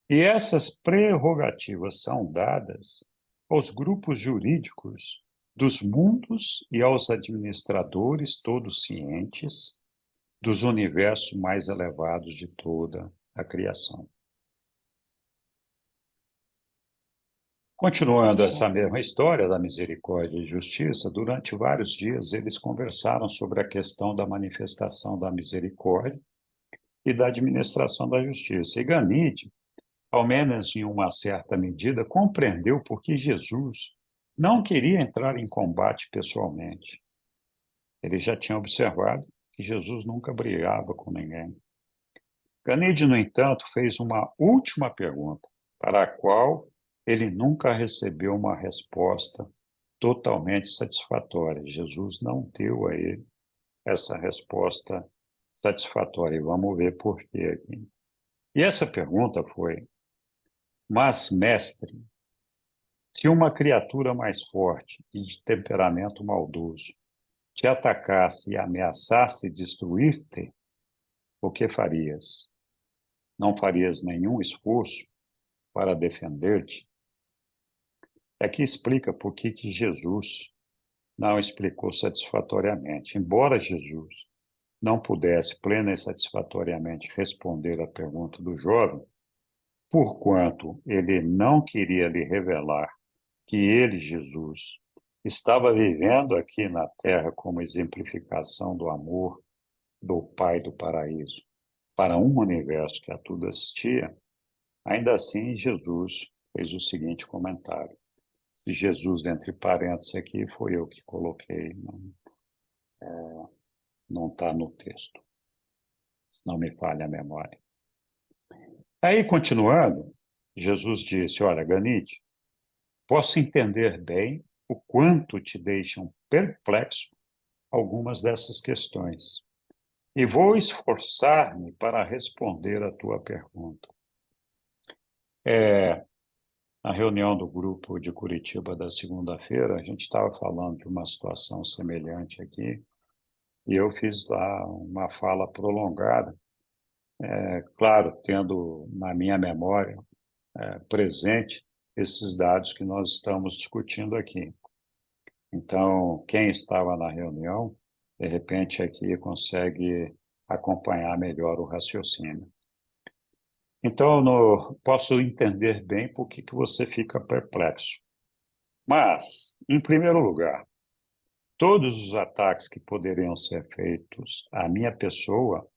E essas prerrogativas são dadas aos grupos jurídicos dos mundos e aos administradores todos cientes dos universos mais elevados de toda a criação. Continuando essa mesma história da misericórdia e justiça, durante vários dias eles conversaram sobre a questão da manifestação da misericórdia e da administração da justiça. E Ganide, ao menos em uma certa medida, compreendeu por que Jesus não queria entrar em combate pessoalmente. Ele já tinha observado que Jesus nunca brigava com ninguém. Ganide, no entanto, fez uma última pergunta, para a qual ele nunca recebeu uma resposta totalmente satisfatória. Jesus não deu a ele essa resposta satisfatória. E vamos ver por quê aqui. E essa pergunta foi: mas, mestre, se uma criatura mais forte e de temperamento maldoso te atacasse e ameaçasse destruir-te, o que farias? Não farias nenhum esforço para defender-te? Aqui explica por que Jesus não explicou satisfatoriamente. Embora Jesus não pudesse plena e satisfatoriamente responder à pergunta do jovem, porquanto ele não queria lhe revelar que ele, Jesus, estava vivendo aqui na terra como exemplificação do amor do Pai do paraíso para um universo que a tudo assistia, ainda assim Jesus fez o seguinte comentário. Jesus, entre parênteses aqui, foi eu que coloquei, não está no texto, se não me falha a memória. Aí, continuando, Jesus disse, olha, Ganide, posso entender bem o quanto te deixam perplexo algumas dessas questões e vou esforçar-me para responder a tua pergunta. Na reunião do grupo de Curitiba da segunda-feira, a gente estava falando de uma situação semelhante aqui, e eu fiz lá uma fala prolongada, claro, tendo na minha memória presente esses dados que nós estamos discutindo aqui. Então, quem estava na reunião, de repente aqui consegue acompanhar melhor o raciocínio. Então, posso entender bem por que você fica perplexo. Mas, em primeiro lugar, todos os ataques que poderiam ser feitos à minha pessoa,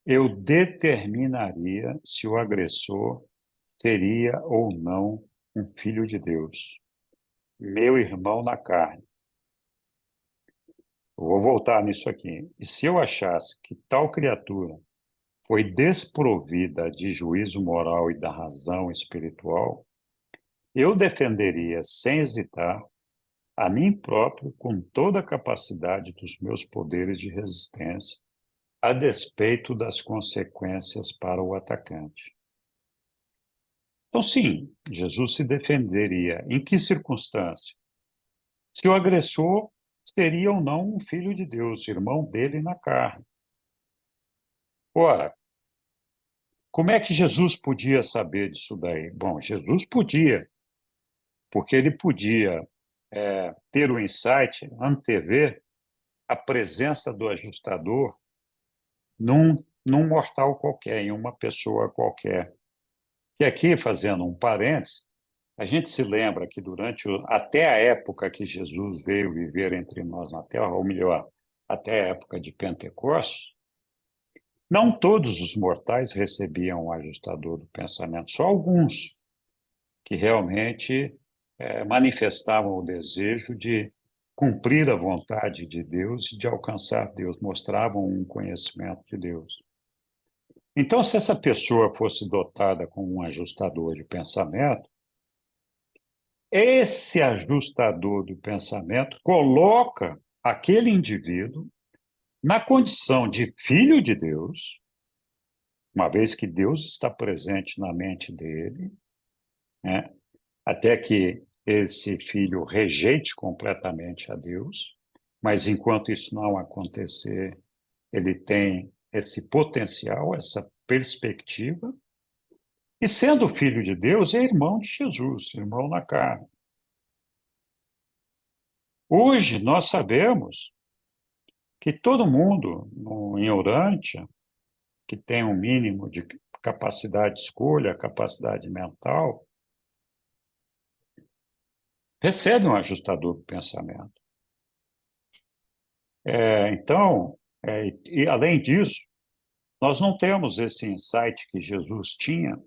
eu determinaria se o agressor seria ou não um filho de Deus, meu irmão na carne. Eu vou voltar nisso aqui. E se eu achasse que tal criatura foi desprovida de juízo moral e da razão espiritual, eu defenderia sem hesitar a mim próprio com toda a capacidade dos meus poderes de resistência, a despeito das consequências para o atacante. Então, sim, Jesus se defenderia. Em que circunstância? Se o agressor seria ou não um filho de Deus, irmão dele na carne. Ora, como é que Jesus podia saber disso daí? Bom, Jesus podia, porque ele podia ter o insight, antever a presença do ajustador num mortal qualquer, em uma pessoa qualquer. E aqui, fazendo um parênteses, a gente se lembra que até a época que Jesus veio viver entre nós na Terra, ou melhor, até a época de Pentecostes, não todos os mortais recebiam o ajustador do pensamento, só alguns que realmente manifestavam o desejo de cumprir a vontade de Deus e de alcançar Deus, mostravam um conhecimento de Deus. Então, se essa pessoa fosse dotada com um ajustador de pensamento, esse ajustador do pensamento coloca aquele indivíduo na condição de filho de Deus, uma vez que Deus está presente na mente dele, né? Até que esse filho rejeite completamente a Deus, mas enquanto isso não acontecer, ele tem esse potencial, essa perspectiva, e sendo filho de Deus, é irmão de Jesus, irmão na carne. Hoje nós sabemos que todo mundo em Urântia, que tem um mínimo de capacidade de escolha, capacidade mental, recebe um ajustador do pensamento. Então, e além disso, nós não temos esse insight que Jesus tinha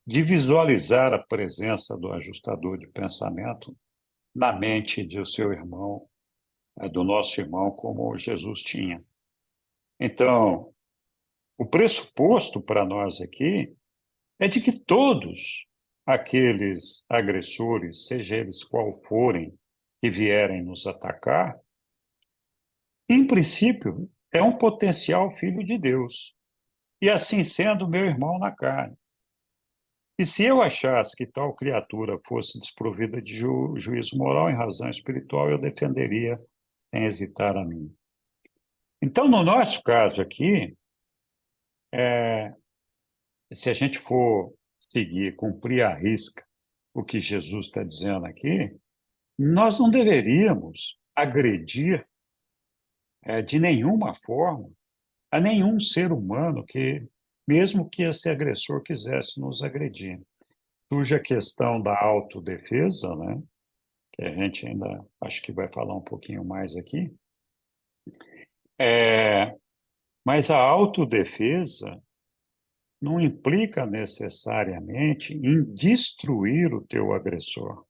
de visualizar a presença do ajustador de pensamento na mente do seu irmão, do nosso irmão, como Jesus tinha. Então, o pressuposto para nós aqui é de que todos aqueles agressores, seja eles qual forem, que vierem nos atacar, em princípio, é um potencial filho de Deus, e assim sendo meu irmão na carne. E se eu achasse que tal criatura fosse desprovida de juízo moral em razão espiritual, eu defenderia sem hesitar a mim. Então, no nosso caso aqui, se a gente for seguir, cumprir à risca o que Jesus está dizendo aqui, nós não deveríamos agredir de nenhuma forma a nenhum ser humano que, mesmo que esse agressor quisesse nos agredir. Surge a questão da autodefesa, né? Que a gente ainda acho que vai falar um pouquinho mais aqui. Mas a autodefesa não implica necessariamente em destruir o teu agressor.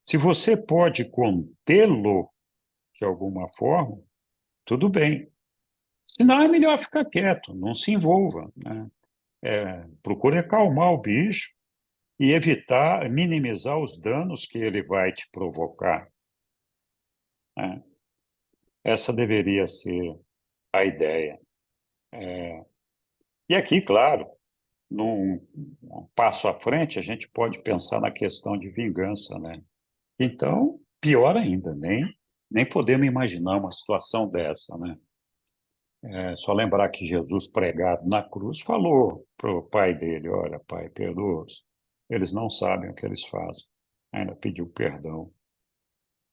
Se você pode contê-lo de alguma forma, tudo bem. Senão é melhor ficar quieto, não se envolva, né? Procure acalmar o bicho e evitar, minimizar os danos que ele vai te provocar, né? Essa deveria ser a ideia. E aqui, claro, num passo à frente, a gente pode pensar na questão de vingança, né? Então, pior ainda, nem podemos imaginar uma situação dessa, né? É só lembrar que Jesus, pregado na cruz, falou para o pai dele: Olha, pai, perdoa-os, eles não sabem o que eles fazem. Ainda pediu perdão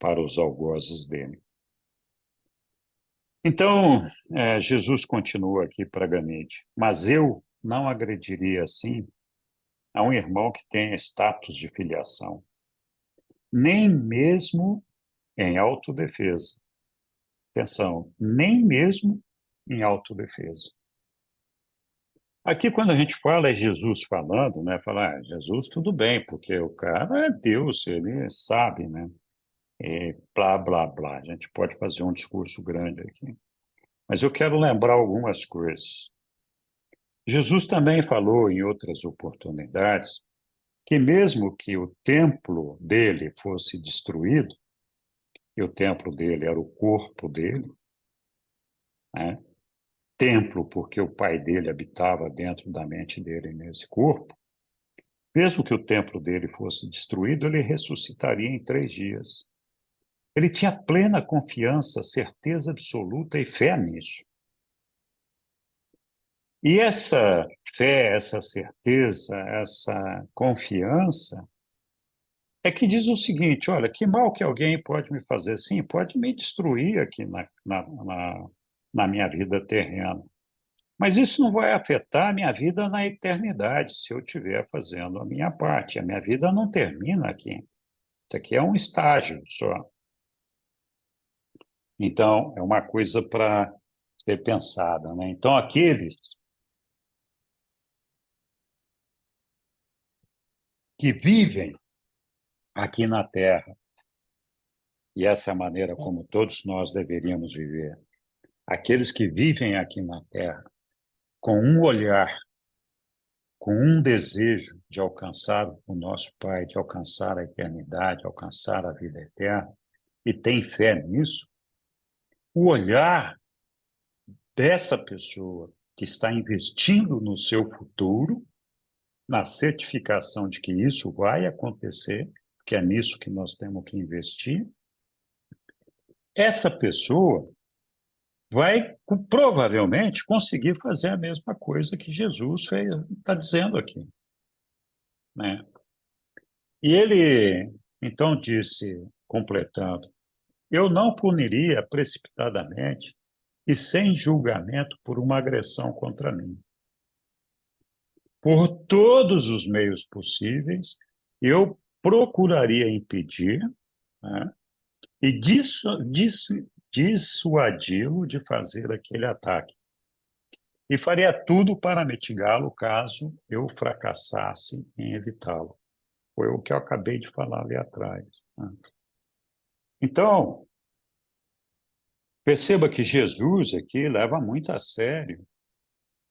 para os algozes dele. Então, Jesus continua aqui para Ganide: Mas eu não agrediria assim a um irmão que tenha status de filiação, nem mesmo em autodefesa. Atenção, nem mesmo em autodefesa. Aqui, quando a gente fala, é Jesus falando, né? Falar, Jesus, tudo bem, porque o cara é Deus, ele sabe, né? E blá, blá, blá. A gente pode fazer um discurso grande aqui. Mas eu quero lembrar algumas coisas. Jesus também falou em outras oportunidades que mesmo que o templo dele fosse destruído, e o templo dele era o corpo dele, né? Templo porque o pai dele habitava dentro da mente dele nesse corpo, mesmo que o templo dele fosse destruído, ele ressuscitaria em 3 dias. Ele tinha plena confiança, certeza absoluta e fé nisso. E essa fé, essa certeza, essa confiança é que diz o seguinte: olha, que mal que alguém pode me fazer? Sim, pode me destruir aqui na minha vida terrena. Mas isso não vai afetar a minha vida na eternidade, se eu estiver fazendo a minha parte. A minha vida não termina aqui. Isso aqui é um estágio só. Então, é uma coisa para ser pensada, né? Então, aqueles que vivem aqui na Terra, e essa é a maneira como todos nós deveríamos viver, aqueles que vivem aqui na Terra com um olhar, com um desejo de alcançar o nosso Pai, de alcançar a eternidade, alcançar a vida eterna, e tem fé nisso, o olhar dessa pessoa que está investindo no seu futuro, na certificação de que isso vai acontecer, que é nisso que nós temos que investir, essa pessoa vai provavelmente conseguir fazer a mesma coisa que Jesus está dizendo aqui, né? E ele então disse, completando: Eu não puniria precipitadamente e sem julgamento por uma agressão contra mim. Por todos os meios possíveis, eu procuraria impedir, né, e dissuadi-lo de fazer aquele ataque. E faria tudo para mitigá-lo caso eu fracassasse em evitá-lo. Foi o que eu acabei de falar ali atrás, né? Então, perceba que Jesus aqui leva muito a sério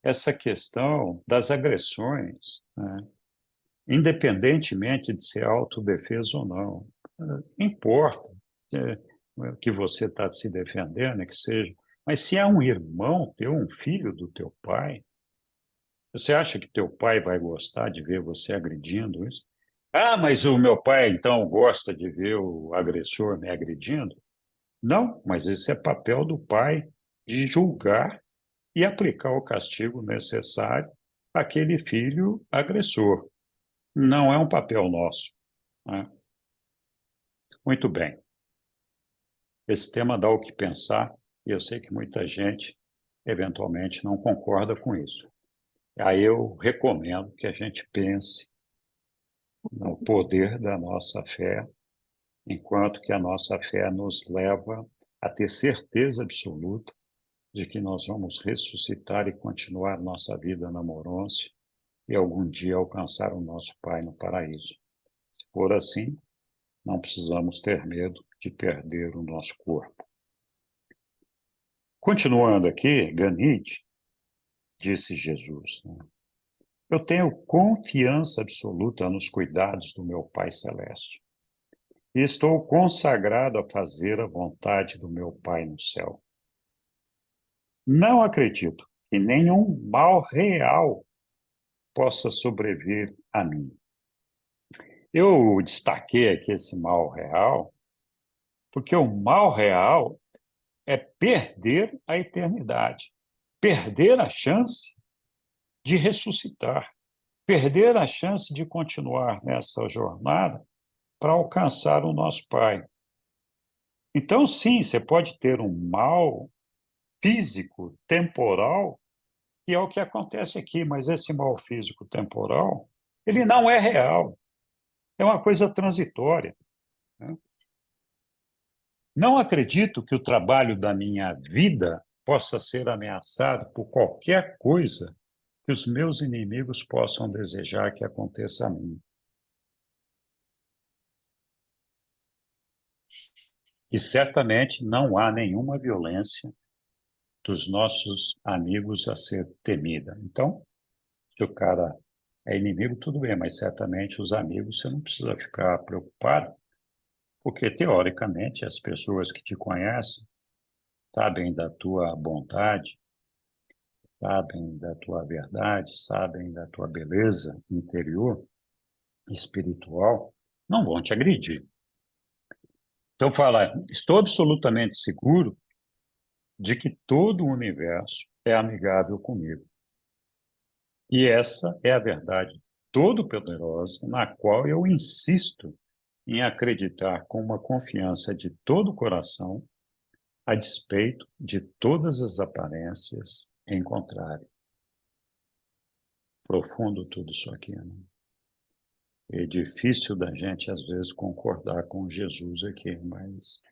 essa questão das agressões, né? Independentemente de ser autodefesa ou não. Importa que você está se defendendo, que seja, Mas se é um irmão teu, um filho do teu pai, você acha que teu pai vai gostar de ver você agredindo isso? Ah, mas o meu pai então gosta de ver o agressor me agredindo? Não, mas esse é papel do pai de julgar e aplicar o castigo necessário àquele filho agressor. Não é um papel nosso, né? Muito bem. Esse tema dá o que pensar e eu sei que muita gente, eventualmente, não concorda com isso. Aí eu recomendo que a gente pense no poder da nossa fé, enquanto que a nossa fé nos leva a ter certeza absoluta de que nós vamos ressuscitar e continuar nossa vida na morôncia e algum dia alcançar o nosso Pai no paraíso. Se for assim, não precisamos ter medo de perder o nosso corpo. Continuando aqui, Ganite, disse Jesus, né? Eu tenho confiança absoluta nos cuidados do meu Pai Celeste. E estou consagrado a fazer a vontade do meu Pai no céu. Não acredito que nenhum mal real possa sobreviver a mim. Eu destaquei aqui esse mal real, porque o mal real é perder a eternidade, perder a chance de ressuscitar, perder a chance de continuar nessa jornada para alcançar o nosso Pai. Então, sim, você pode ter um mal físico, temporal, que é o que acontece aqui, mas esse mal físico temporal, ele não é real, é uma coisa transitória, né? Não acredito que o trabalho da minha vida possa ser ameaçado por qualquer coisa que os meus inimigos possam desejar que aconteça a mim. E certamente não há nenhuma violência dos nossos amigos a ser temida. Então, se o cara é inimigo, tudo bem, mas certamente os amigos você não precisa ficar preocupado, porque teoricamente as pessoas que te conhecem sabem da tua bondade, sabem da tua verdade, sabem da tua beleza interior, espiritual, não vão te agredir. Então, fala, estou absolutamente seguro de que todo o universo é amigável comigo. E essa é a verdade todo-poderosa na qual eu insisto em acreditar com uma confiança de todo o coração, a despeito de todas as aparências em contrário. Profundo tudo isso aqui, né? É difícil da gente, às vezes, concordar com Jesus aqui, mas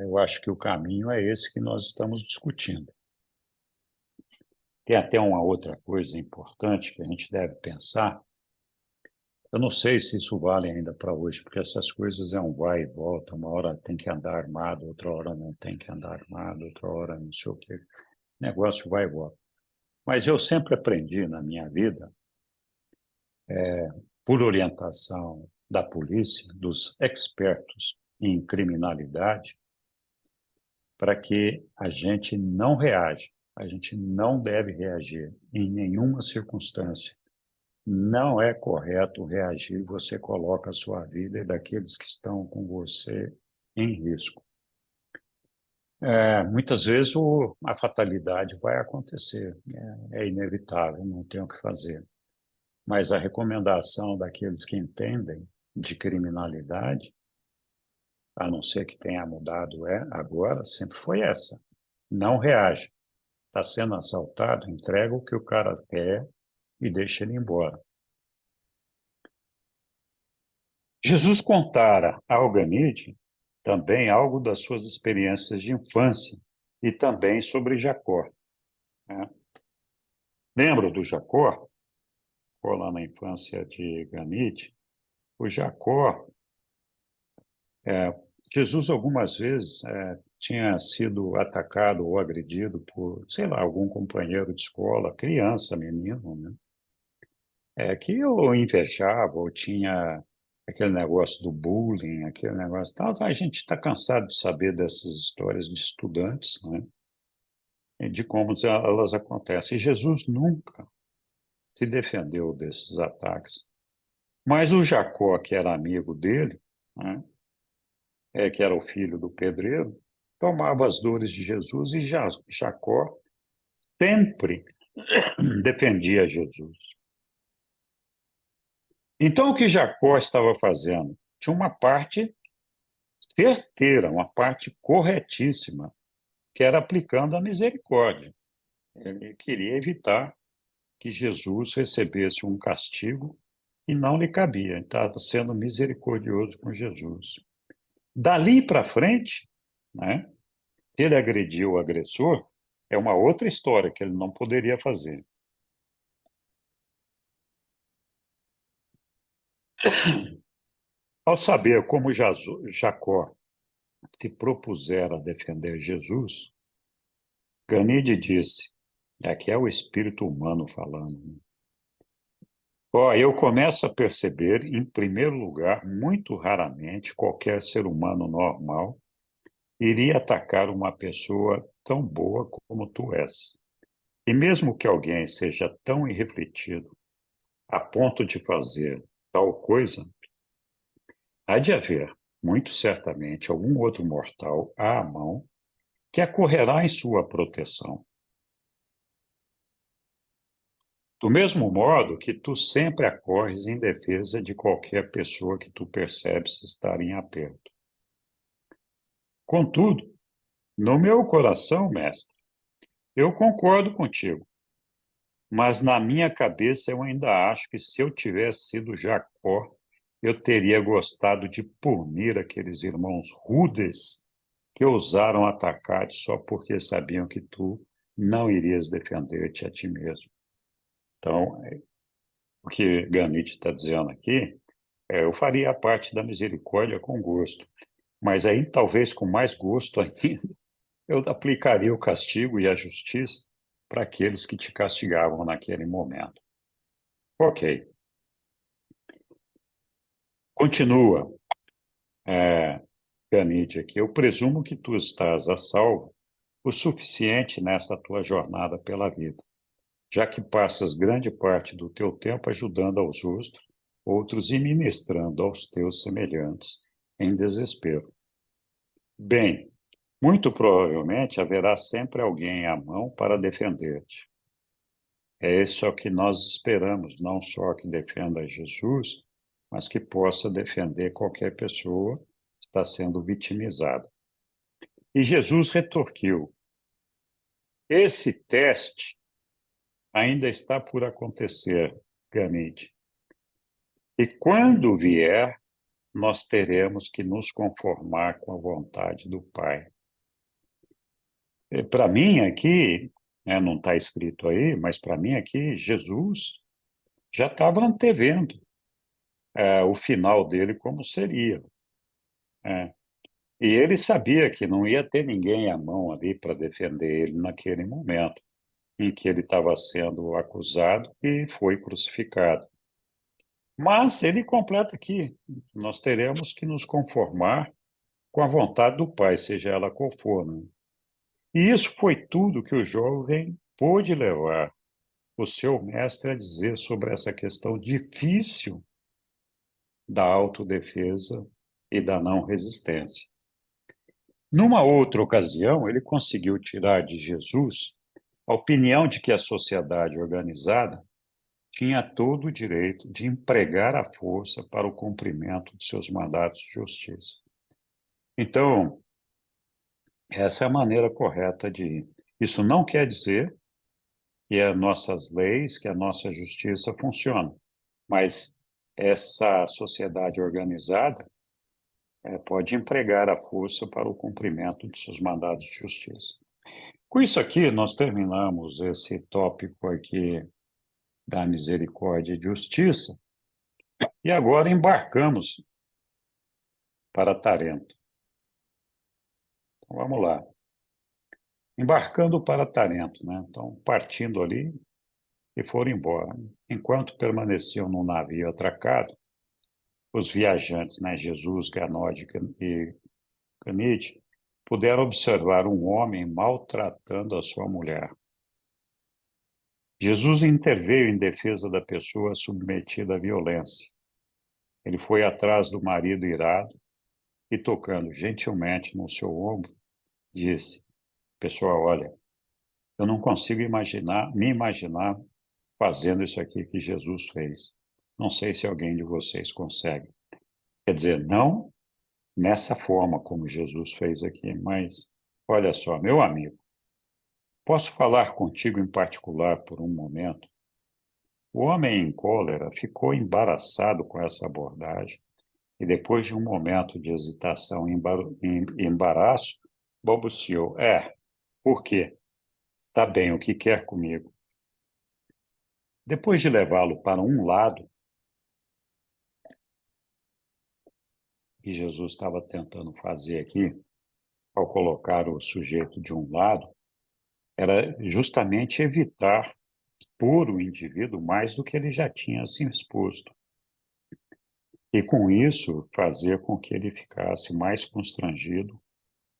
eu acho que o caminho é esse que nós estamos discutindo. Tem até uma outra coisa importante que a gente deve pensar. Eu não sei se isso vale ainda para hoje, porque essas coisas é um vai e volta. Uma hora tem que andar armado, outra hora não tem que andar armado, outra hora não sei o quê. Negócio vai e volta. Mas eu sempre aprendi na minha vida, por orientação da polícia, dos expertos em criminalidade, para que a gente não reaja. A gente não deve reagir em nenhuma circunstância. Não é correto reagir, você coloca a sua vida e daqueles que estão com você em risco. Muitas vezes a fatalidade vai acontecer, é inevitável, não tem o que fazer. Mas a recomendação daqueles que entendem de criminalidade, a não ser que tenha mudado agora, sempre foi essa. Não reaja. Está sendo assaltado, entrega o que o cara quer e deixa ele embora. Jesus contara ao Ganide também algo das suas experiências de infância e também sobre Jacó, né? Lembra do Jacó? Foi lá na infância de Ganide. O Jacó, é, Jesus algumas vezes tinha sido atacado ou agredido por, sei lá, algum companheiro de escola, criança, menino, né? Que o invejava ou tinha aquele negócio do bullying, aquele negócio tal. A gente está cansado de saber dessas histórias de estudantes, né? de como elas acontecem. E Jesus nunca se defendeu desses ataques. Mas o Jacó, que era amigo dele, né, que era o filho do pedreiro, tomava as dores de Jesus e Jacó sempre defendia Jesus. Então, o que Jacó estava fazendo? Tinha uma parte certeira, uma parte corretíssima, que era aplicando a misericórdia. Ele queria evitar que Jesus recebesse um castigo que não lhe cabia. Ele estava sendo misericordioso com Jesus. Dali para frente, né, se ele agrediu o agressor, é uma outra história que ele não poderia fazer. Ao saber como Jacó se propusera a defender Jesus, Ganide disse, aqui é o espírito humano falando, né? Eu começo a perceber, em primeiro lugar, muito raramente qualquer ser humano normal iria atacar uma pessoa tão boa como tu és. E mesmo que alguém seja tão irrefletido a ponto de fazer tal coisa, há de haver, muito certamente, algum outro mortal à mão que acorrerá em sua proteção. Do mesmo modo que tu sempre acorres em defesa de qualquer pessoa que tu percebes estar em aperto. Contudo, no meu coração, mestre, eu concordo contigo, mas na minha cabeça eu ainda acho que se eu tivesse sido Jacó, eu teria gostado de punir aqueles irmãos rudes que ousaram atacar-te só porque sabiam que tu não irias defender-te a ti mesmo. Então, o que Gandhi está dizendo aqui, eu faria a parte da misericórdia com gosto, mas aí talvez com mais gosto ainda, eu aplicaria o castigo e a justiça para aqueles que te castigavam naquele momento. Ok. Continua, Gandhi aqui. Eu presumo que tu estás a salvo o suficiente nessa tua jornada pela vida, já que passas grande parte do teu tempo ajudando aos outros e ministrando aos teus semelhantes em desespero. Bem, muito provavelmente haverá sempre alguém à mão para defender-te. É isso que nós esperamos, não só que defenda Jesus, mas que possa defender qualquer pessoa que está sendo vitimizada. E Jesus retorquiu: esse teste ainda está por acontecer, Ganide. E quando vier, nós teremos que nos conformar com a vontade do Pai. Para mim aqui, né, não está escrito aí, mas para mim aqui, Jesus já estava antevendo o final dele como seria. É. E ele sabia que não ia ter ninguém à mão ali para defender ele naquele momento em que ele estava sendo acusado e foi crucificado. Mas ele completa aqui: nós teremos que nos conformar com a vontade do Pai, seja ela qual for, né? E isso foi tudo que o jovem pôde levar o seu mestre a dizer sobre essa questão difícil da autodefesa e da não resistência. Numa outra ocasião, ele conseguiu tirar de Jesus a opinião de que a sociedade organizada tinha todo o direito de empregar a força para o cumprimento de seus mandatos de justiça. Então, essa é a maneira correta de ir. Isso não quer dizer que as nossas leis, que a nossa justiça funciona, mas essa sociedade organizada pode empregar a força para o cumprimento de seus mandatos de justiça. Com isso aqui, nós terminamos esse tópico aqui da misericórdia e justiça, e agora embarcamos para Tarento. Então, vamos lá. Embarcando para Tarento, né? Então, partindo ali e foram embora. Enquanto permaneciam no navio atracado, os viajantes, né, Jesus, Ganode e Ganide, puderam observar um homem maltratando a sua mulher. Jesus interveio em defesa da pessoa submetida à violência. Ele foi atrás do marido irado e, tocando gentilmente no seu ombro, disse: Pessoal, olha, eu não consigo me imaginar fazendo isso aqui que Jesus fez. Não sei se alguém de vocês consegue. Quer dizer, não nessa forma como Jesus fez aqui, mas olha só, meu amigo, posso falar contigo em particular por um momento? O homem em cólera ficou embaraçado com essa abordagem e, depois de um momento de hesitação e embaraço, balbuciou: por quê? Está bem, o que quer comigo? Depois de levá-lo para um lado, que Jesus estava tentando fazer aqui, ao colocar o sujeito de um lado, era justamente evitar expor o indivíduo mais do que ele já tinha se exposto. E, com isso, fazer com que ele ficasse mais constrangido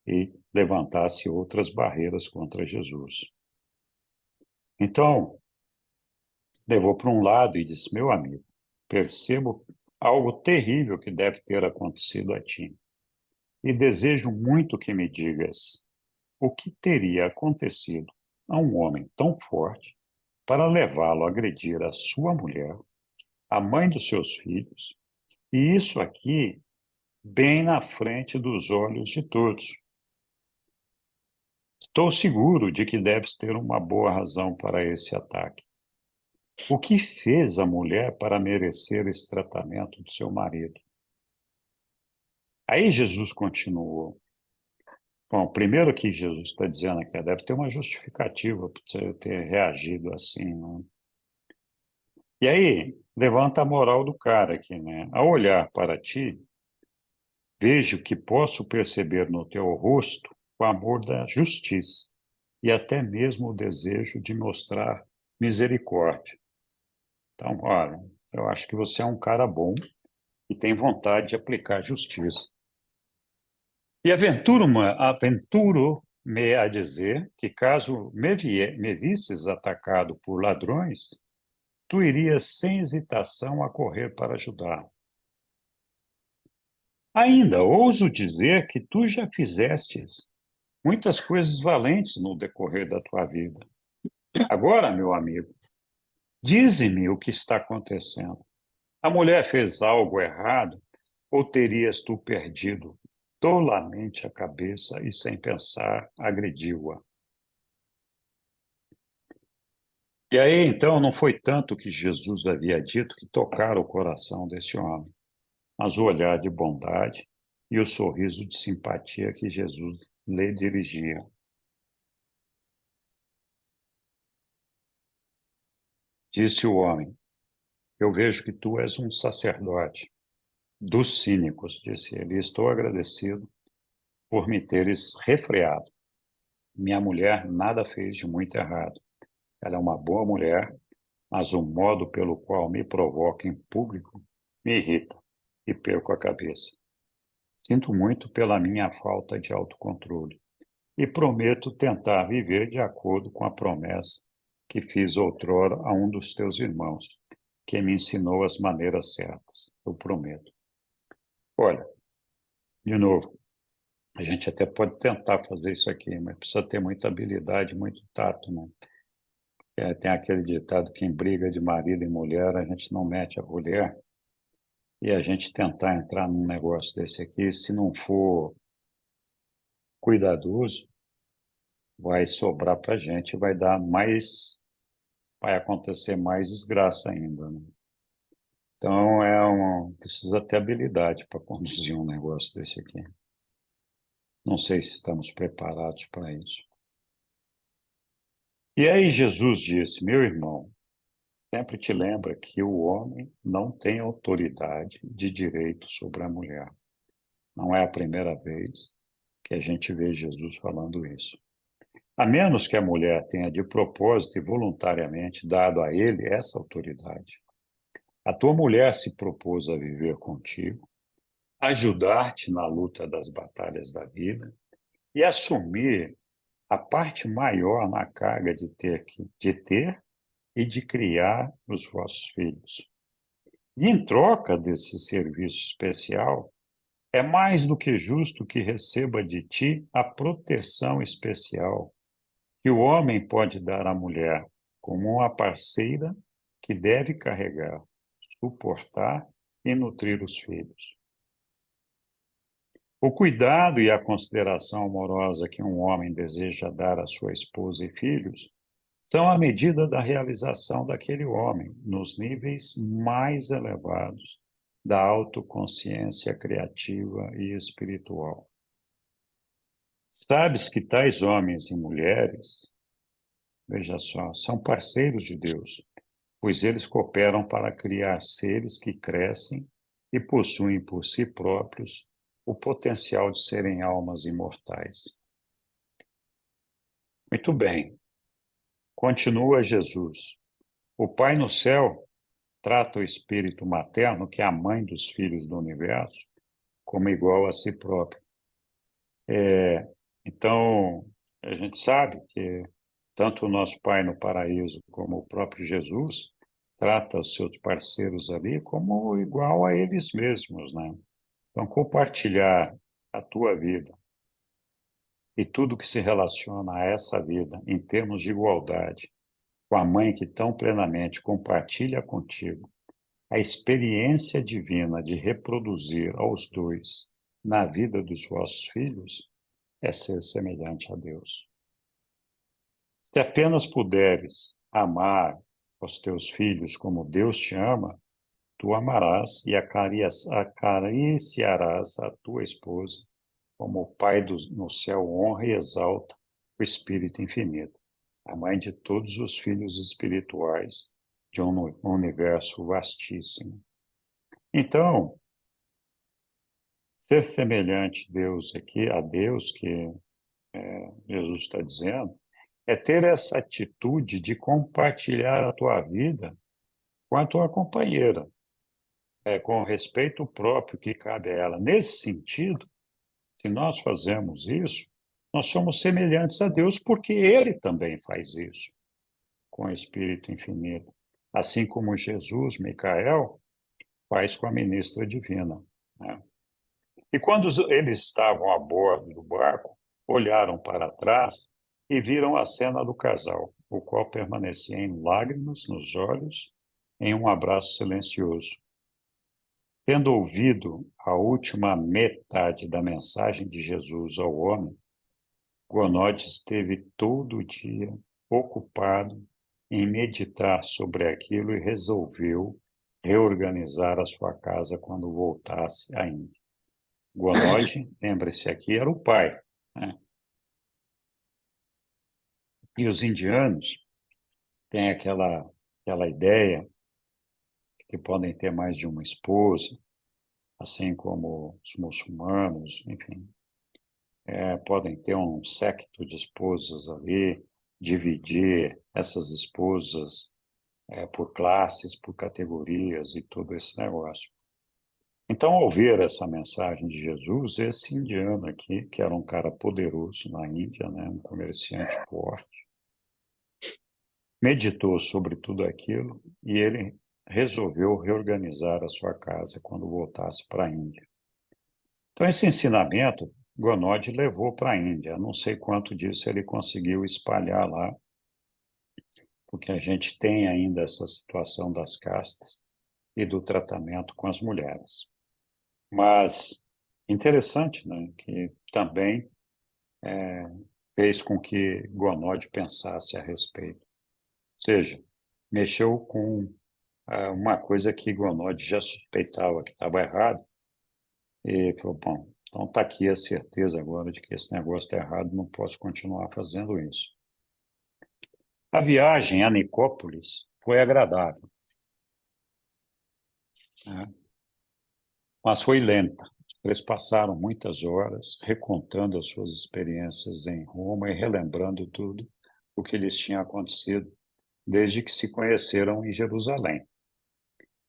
e levantasse outras barreiras contra Jesus. Então, levou para um lado e disse: Meu amigo, percebo algo terrível que deve ter acontecido a ti. E desejo muito que me digas o que teria acontecido a um homem tão forte para levá-lo a agredir a sua mulher, a mãe dos seus filhos, e isso aqui bem na frente dos olhos de todos. Estou seguro de que deves ter uma boa razão para esse ataque. O que fez a mulher para merecer esse tratamento do seu marido? Aí Jesus continuou. Bom, primeiro que Jesus está dizendo aqui, deve ter uma justificativa para você ter reagido assim, né? E aí, levanta a moral do cara aqui, né? Ao olhar para ti, vejo que posso perceber no teu rosto o amor da justiça e até mesmo o desejo de mostrar misericórdia. Então, olha, eu acho que você é um cara bom e tem vontade de aplicar justiça. E aventuro-me a dizer que, caso me visses atacado por ladrões, tu irias sem hesitação a correr para ajudar. Ainda ouso dizer que tu já fizestes muitas coisas valentes no decorrer da tua vida. Agora, meu amigo, dize-me o que está acontecendo. A mulher fez algo errado ou terias tu perdido tolamente a cabeça e, sem pensar, agrediu-a? E aí, então, não foi tanto o que Jesus havia dito que tocara o coração desse homem, mas o olhar de bondade e o sorriso de simpatia que Jesus lhe dirigia. Disse o homem: Eu vejo que tu és um sacerdote dos cínicos, disse ele, e estou agradecido por me teres refreado. Minha mulher nada fez de muito errado. Ela é uma boa mulher, mas o modo pelo qual me provoca em público me irrita e perco a cabeça. Sinto muito pela minha falta de autocontrole e prometo tentar viver de acordo com a promessa que fiz outrora a um dos teus irmãos, que me ensinou as maneiras certas. Eu prometo. Olha, de novo, a gente até pode tentar fazer isso aqui, mas precisa ter muita habilidade, muito tato, né? Tem aquele ditado que em briga de marido e mulher a gente não mete a colher, e a gente tentar entrar num negócio desse aqui, se não for cuidadoso, vai sobrar para a gente, vai acontecer mais desgraça ainda, né? Então, precisa ter habilidade para conduzir um negócio desse aqui. Não sei se estamos preparados para isso. E aí Jesus disse: Meu irmão, sempre te lembra que o homem não tem autoridade de direito sobre a mulher. Não é a primeira vez que a gente vê Jesus falando isso. A menos que a mulher tenha de propósito e voluntariamente dado a ele essa autoridade. A tua mulher se propôs a viver contigo, ajudar-te na luta das batalhas da vida e assumir a parte maior na carga de ter e de criar os vossos filhos. E em troca desse serviço especial, é mais do que justo que receba de ti a proteção especial que o homem pode dar à mulher, como uma parceira que deve carregar, suportar e nutrir os filhos. O cuidado e a consideração amorosa que um homem deseja dar à sua esposa e filhos são a medida da realização daquele homem nos níveis mais elevados da autoconsciência criativa e espiritual. Sabes que tais homens e mulheres, veja só, são parceiros de Deus, pois eles cooperam para criar seres que crescem e possuem por si próprios o potencial de serem almas imortais. Muito bem, continua Jesus. O Pai no céu trata o espírito materno, que é a mãe dos filhos do universo, como igual a si próprio. Então, a gente sabe que tanto o nosso Pai no paraíso como o próprio Jesus trata os seus parceiros ali como igual a eles mesmos, né? Então, compartilhar a tua vida e tudo que se relaciona a essa vida em termos de igualdade com a mãe que tão plenamente compartilha contigo a experiência divina de reproduzir aos dois na vida dos vossos filhos é ser semelhante a Deus. Se apenas puderes amar os teus filhos como Deus te ama, tu amarás e acariciarás a tua esposa, como o Pai no céu honra e exalta o Espírito infinito, a mãe de todos os filhos espirituais de um universo vastíssimo. Então, ser semelhante a Deus que Jesus está dizendo, é ter essa atitude de compartilhar a tua vida com a tua companheira, com o respeito próprio que cabe a ela. Nesse sentido, se nós fazemos isso, nós somos semelhantes a Deus, porque Ele também faz isso com o Espírito Infinito, assim como Jesus, Micael, faz com a ministra divina, né? E quando eles estavam a bordo do barco, olharam para trás e viram a cena do casal, o qual permanecia em lágrimas nos olhos, em um abraço silencioso. Tendo ouvido a última metade da mensagem de Jesus ao homem, Gonod esteve todo o dia ocupado em meditar sobre aquilo e resolveu reorganizar a sua casa quando voltasse à Índia. Gonod, lembre-se aqui, era o pai, né? E os indianos têm aquela ideia que podem ter mais de uma esposa, assim como os muçulmanos, enfim, podem ter um séquito de esposas ali, dividir essas esposas por classes, por categorias e todo esse negócio. Então, ao ver essa mensagem de Jesus, esse indiano aqui, que era um cara poderoso na Índia, né, um comerciante forte, meditou sobre tudo aquilo e ele resolveu reorganizar a sua casa quando voltasse para a Índia. Então, esse ensinamento, Gonod levou para a Índia. Não sei quanto disso ele conseguiu espalhar lá, porque a gente tem ainda essa situação das castas e do tratamento com as mulheres. Mas interessante, né, que também fez com que Gonod pensasse a respeito. Ou seja, mexeu com uma coisa que Gonod já suspeitava que estava errado, e falou, bom, então está aqui a certeza agora de que esse negócio está errado, não posso continuar fazendo isso. A viagem a Nicópolis foi agradável, né? Mas foi lenta. Eles passaram muitas horas recontando as suas experiências em Roma e relembrando tudo o que lhes tinha acontecido desde que se conheceram em Jerusalém.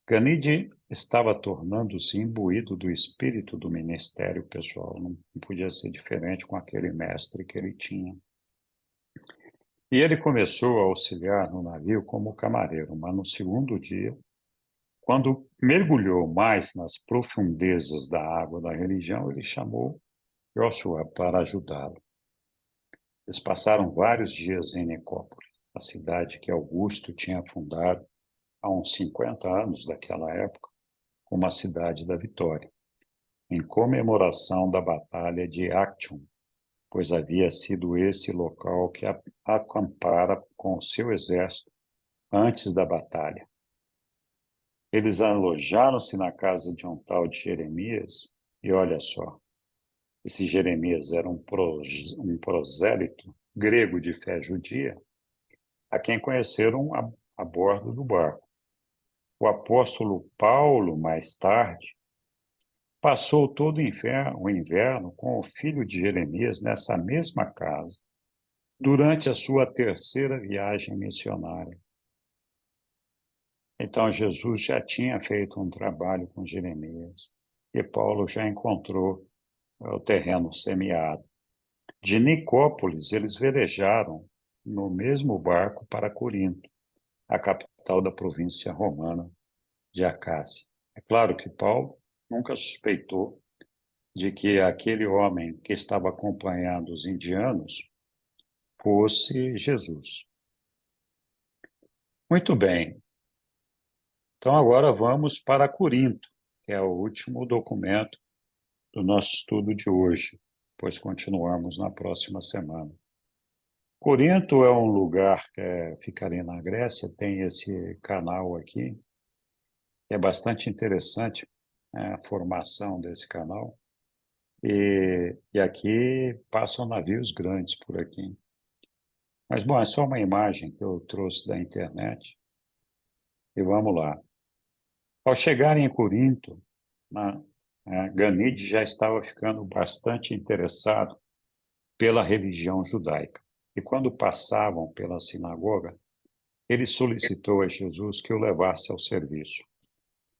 Ganide estava tornando-se imbuído do espírito do ministério pessoal, não podia ser diferente com aquele mestre que ele tinha. E ele começou a auxiliar no navio como camareiro, mas no segundo dia, quando mergulhou mais nas profundezas da água da religião, ele chamou Joshua para ajudá-lo. Eles passaram vários dias em Nicópolis, a cidade que Augusto tinha fundado há uns 50 anos daquela época, como a cidade da Vitória, em comemoração da Batalha de Actium, pois havia sido esse local que acampara com o seu exército antes da batalha. Eles alojaram-se na casa de um tal de Jeremias, e olha só, esse Jeremias era um prosélito grego de fé judia, a quem conheceram a bordo do barco. O apóstolo Paulo, mais tarde, passou todo o inverno com o filho de Jeremias nessa mesma casa, durante a sua terceira viagem missionária. Então, Jesus já tinha feito um trabalho com Jeremias, e Paulo já encontrou o terreno semeado. De Nicópolis, eles velejaram no mesmo barco para Corinto, a capital da província romana de Acácia. É claro que Paulo nunca suspeitou de que aquele homem que estava acompanhando os indianos fosse Jesus. Muito bem. Então agora vamos para Corinto, que é o último documento do nosso estudo de hoje, pois continuamos na próxima semana. Corinto é um lugar que fica ali na Grécia, tem esse canal aqui, que é bastante interessante, a formação desse canal, e aqui passam navios grandes por aqui. Mas, bom, é só uma imagem que eu trouxe da internet, e vamos lá. Ao chegarem em Corinto, Ganide já estava ficando bastante interessado pela religião judaica. E quando passavam pela sinagoga, ele solicitou a Jesus que o levasse ao serviço.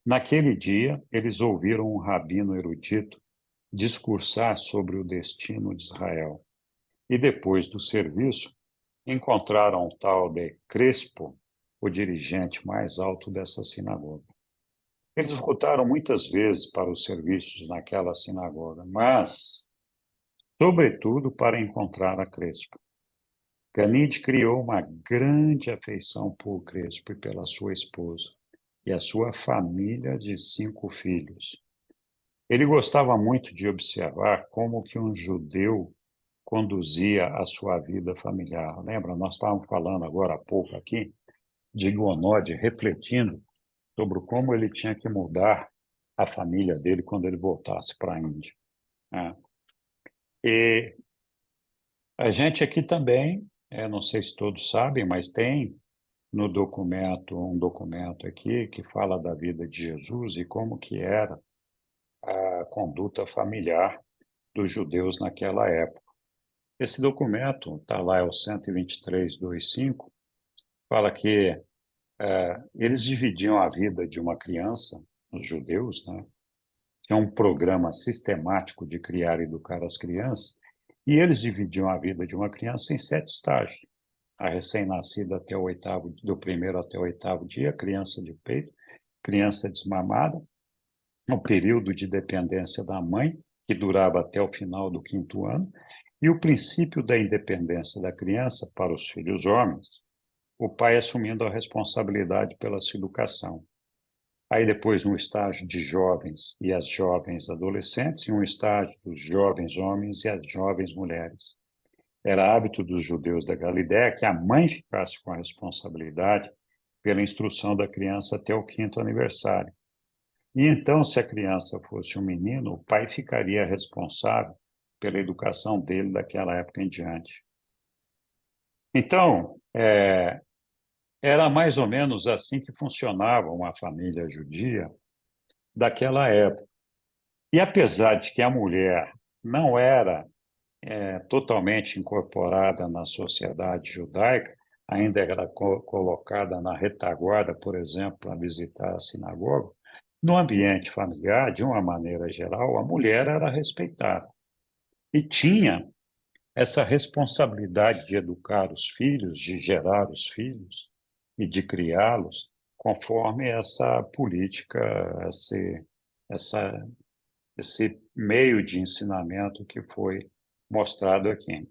Naquele dia, eles ouviram um rabino erudito discursar sobre o destino de Israel. E depois do serviço, encontraram o tal de Crespo, o dirigente mais alto dessa sinagoga. Eles voltaram muitas vezes para os serviços naquela sinagoga, mas, sobretudo, para encontrar a Crespo. Ganide criou uma grande afeição por Crespo e pela sua esposa e a sua família de 5 filhos. Ele gostava muito de observar como que um judeu conduzia a sua vida familiar. Lembra, nós estávamos falando agora há pouco aqui de Gonode refletindo sobre como ele tinha que mudar a família dele quando ele voltasse para a Índia, né? E a gente aqui também, não sei se todos sabem, mas tem no documento, um documento aqui que fala da vida de Jesus e como que era a conduta familiar dos judeus naquela época. Esse documento está lá, é o 123.2.5, fala que eles dividiam a vida de uma criança, os judeus, né? Tinha um programa sistemático de criar e educar as crianças, e eles dividiam a vida de uma criança em 7 estágios. A recém-nascida até o oitavo, do primeiro até o oitavo dia, criança de peito, criança desmamada, o período de dependência da mãe, que durava até o final do 5º ano, e o princípio da independência da criança para os filhos homens, o pai assumindo a responsabilidade pela sua educação. Aí depois um estágio de jovens e as jovens adolescentes e um estágio dos jovens homens e as jovens mulheres. Era hábito dos judeus da Galiléia que a mãe ficasse com a responsabilidade pela instrução da criança até o 5º aniversário. E então, se a criança fosse um menino, o pai ficaria responsável pela educação dele daquela época em diante. Então, era mais ou menos assim que funcionava uma família judia daquela época. E apesar de que a mulher não era totalmente incorporada na sociedade judaica, ainda era colocada na retaguarda, por exemplo, para visitar a sinagoga, no ambiente familiar, de uma maneira geral, a mulher era respeitada e tinha essa responsabilidade de educar os filhos, de gerar os filhos e de criá-los conforme essa política, essa, esse meio de ensinamento que foi mostrado aqui.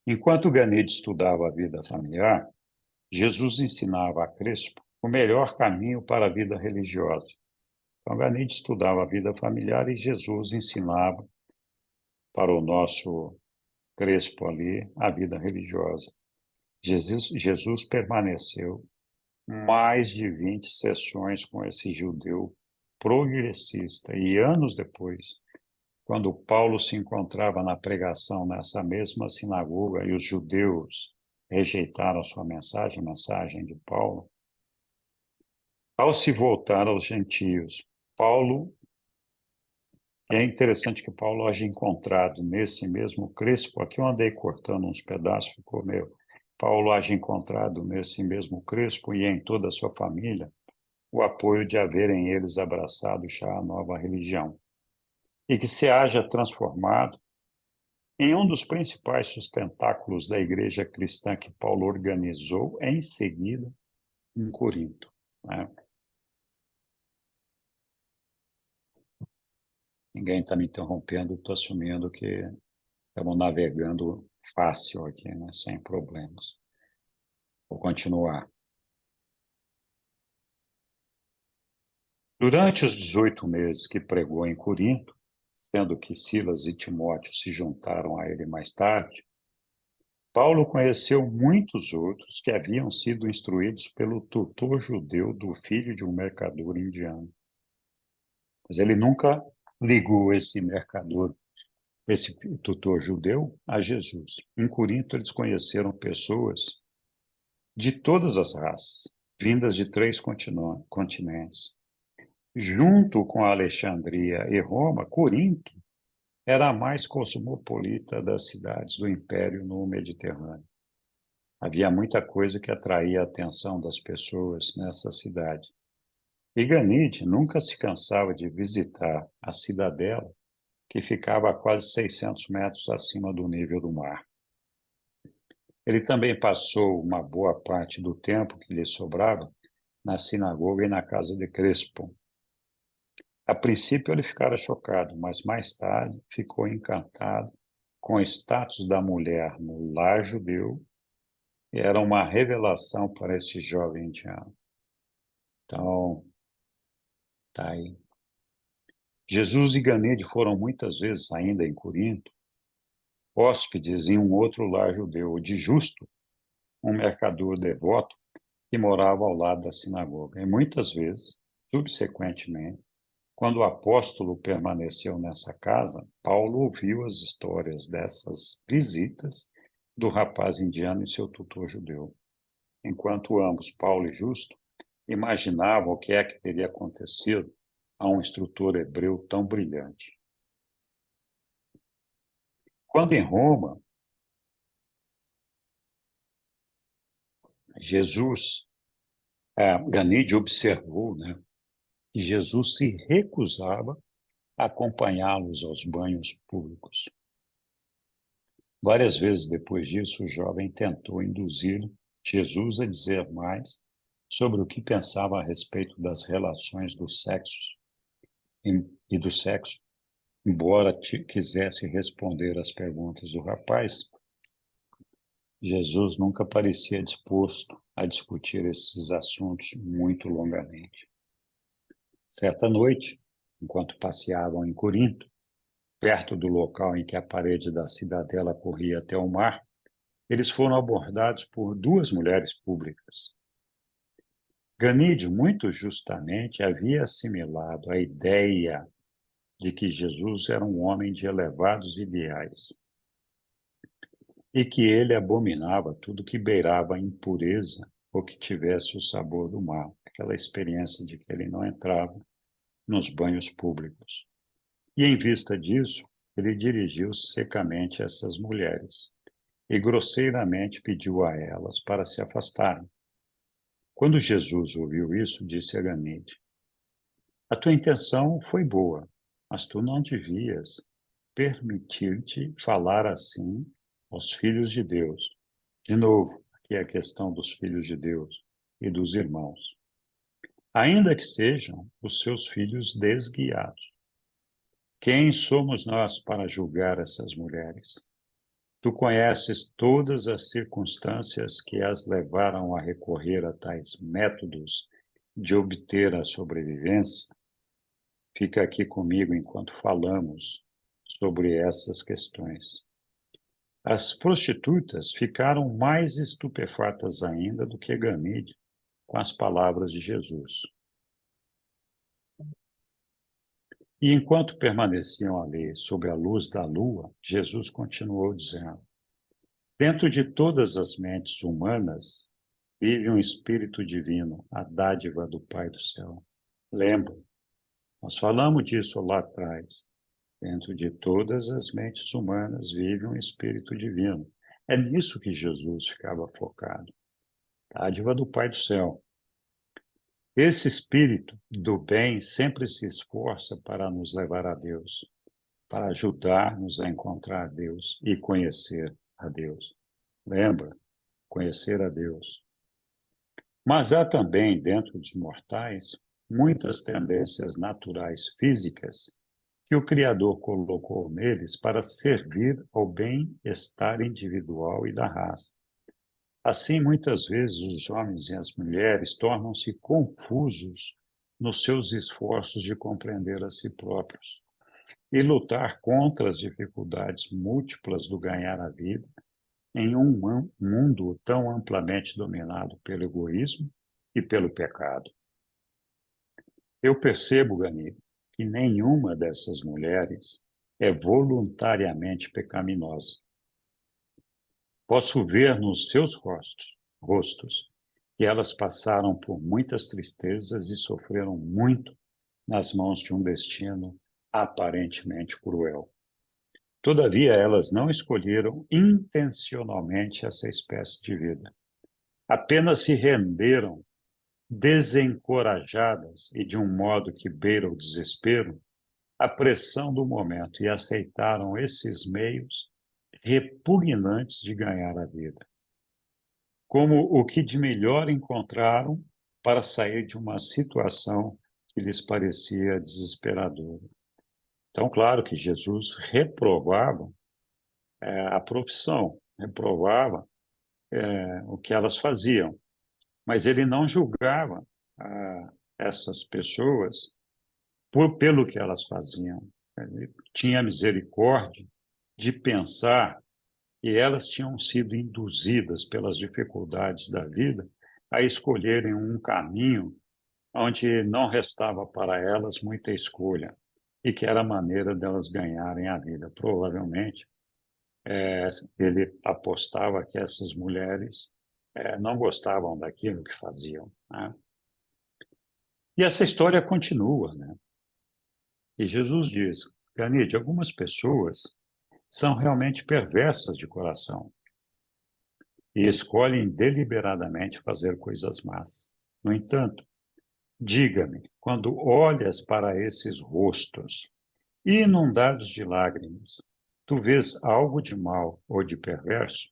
Enquanto Ganide estudava a vida familiar, Jesus ensinava a Crespo o melhor caminho para a vida religiosa. Então, Ganide estudava a vida familiar e Jesus ensinava para o nosso Crespo ali a vida religiosa. Jesus permaneceu mais de 20 sessões com esse judeu progressista e anos depois, quando Paulo se encontrava na pregação nessa mesma sinagoga e os judeus rejeitaram sua mensagem, a mensagem de Paulo, ao se voltar aos gentios, Paulo, é interessante que Paulo haja encontrado nesse mesmo Crespo, aqui eu andei cortando uns pedaços, ficou meu, Paulo haja encontrado nesse mesmo Crespo e em toda a sua família o apoio de haverem eles abraçado já a nova religião, e que se haja transformado em um dos principais sustentáculos da igreja cristã que Paulo organizou em seguida em Corinto, né? Ninguém está me interrompendo, estou assumindo que estamos navegando fácil aqui, né? Sem problemas. Vou continuar. Durante os 18 meses que pregou em Corinto, sendo que Silas e Timóteo se juntaram a ele mais tarde, Paulo conheceu muitos outros que haviam sido instruídos pelo tutor judeu do filho de um mercador indiano. Mas ele nunca ligou esse mercador, esse tutor judeu, a Jesus. Em Corinto, eles conheceram pessoas de todas as raças, vindas de 3 continentes. Junto com Alexandria e Roma, Corinto era a mais cosmopolita das cidades do Império no Mediterrâneo. Havia muita coisa que atraía a atenção das pessoas nessa cidade. E Ganide nunca se cansava de visitar a cidadela, que ficava a quase 600 metros acima do nível do mar. Ele também passou uma boa parte do tempo que lhe sobrava na sinagoga e na casa de Crespo. A princípio ele ficara chocado, mas mais tarde ficou encantado com o status da mulher no lar judeu e era uma revelação para esse jovem indiano. Então, tá aí. Jesus e Ganide foram muitas vezes ainda em Corinto, hóspedes em um outro lar judeu, de Justo, um mercador devoto que morava ao lado da sinagoga. E muitas vezes, subsequentemente, quando o apóstolo permaneceu nessa casa, Paulo ouviu as histórias dessas visitas do rapaz indiano e seu tutor judeu. Enquanto ambos, Paulo e Justo, imaginavam o que é que teria acontecido a um instrutor hebreu tão brilhante. Quando em Roma, Ganide observou, né, que Jesus se recusava a acompanhá-los aos banhos públicos. Várias vezes depois disso, o jovem tentou induzir Jesus a dizer mais sobre o que pensava a respeito das relações do sexo e do sexo, embora quisesse responder às perguntas do rapaz. Jesus nunca parecia disposto a discutir esses assuntos muito longamente. Certa noite, enquanto passeavam em Corinto, perto do local em que a parede da cidadela corria até o mar, eles foram abordados por 2 mulheres públicas. Ganide, muito justamente, havia assimilado a ideia de que Jesus era um homem de elevados ideais e que ele abominava tudo que beirava a impureza ou que tivesse o sabor do mal, aquela experiência de que ele não entrava nos banhos públicos. E em vista disso, ele dirigiu-se secamente a essas mulheres. e grosseiramente pediu a elas para se afastarem. Quando Jesus ouviu isso, disse a Ganide: a tua intenção foi boa, mas tu não devias permitir-te falar assim aos filhos de Deus. De novo, aqui é a questão dos filhos de Deus e dos irmãos. Ainda que sejam os seus filhos desguiados. Quem somos nós para julgar essas mulheres? Tu conheces todas as circunstâncias que as levaram a recorrer a tais métodos de obter a sobrevivência? Fica aqui comigo enquanto falamos sobre essas questões. As prostitutas ficaram mais estupefatas ainda do que Ganide com as palavras de Jesus. E enquanto permaneciam ali sob a luz da lua, Jesus continuou dizendo: dentro de todas as mentes humanas vive um Espírito divino, a dádiva do Pai do céu. Lembra, nós falamos disso lá atrás. Dentro de todas as mentes humanas vive um Espírito divino. É nisso que Jesus ficava focado. Dádiva do Pai do céu. Esse Espírito do bem sempre se esforça para nos levar a Deus, para ajudar-nos a encontrar Deus e conhecer a Deus. Lembra? Conhecer a Deus. Mas há também, dentro dos mortais, muitas tendências naturais físicas que o Criador colocou neles para servir ao bem-estar individual e da raça. Assim, muitas vezes, os homens e as mulheres tornam-se confusos nos seus esforços de compreender a si próprios e lutar contra as dificuldades múltiplas do ganhar a vida em um mundo tão amplamente dominado pelo egoísmo e pelo pecado. Eu percebo, Gani, que nenhuma dessas mulheres é voluntariamente pecaminosa. Posso ver nos seus rostos que elas passaram por muitas tristezas e sofreram muito nas mãos de um destino aparentemente cruel. Todavia, elas não escolheram intencionalmente essa espécie de vida. Apenas se renderam desencorajadas e de um modo que beira o desespero, à pressão do momento e aceitaram esses meios repugnantes de ganhar a vida, como o que de melhor encontraram para sair de uma situação que lhes parecia desesperadora. Então, claro que Jesus reprovava a profissão, reprovava o que elas faziam, mas ele não julgava essas pessoas pelo que elas faziam. Ele tinha misericórdia de pensar que elas tinham sido induzidas pelas dificuldades da vida a escolherem um caminho onde não restava para elas muita escolha e que era a maneira delas ganharem a vida. Provavelmente, ele apostava que essas mulheres não gostavam daquilo que faziam, né? E essa história continua, né? E Jesus diz, Ganide, algumas pessoas são realmente perversas de coração e escolhem deliberadamente fazer coisas más. No entanto, diga-me, quando olhas para esses rostos inundados de lágrimas, tu vês algo de mal ou de perverso?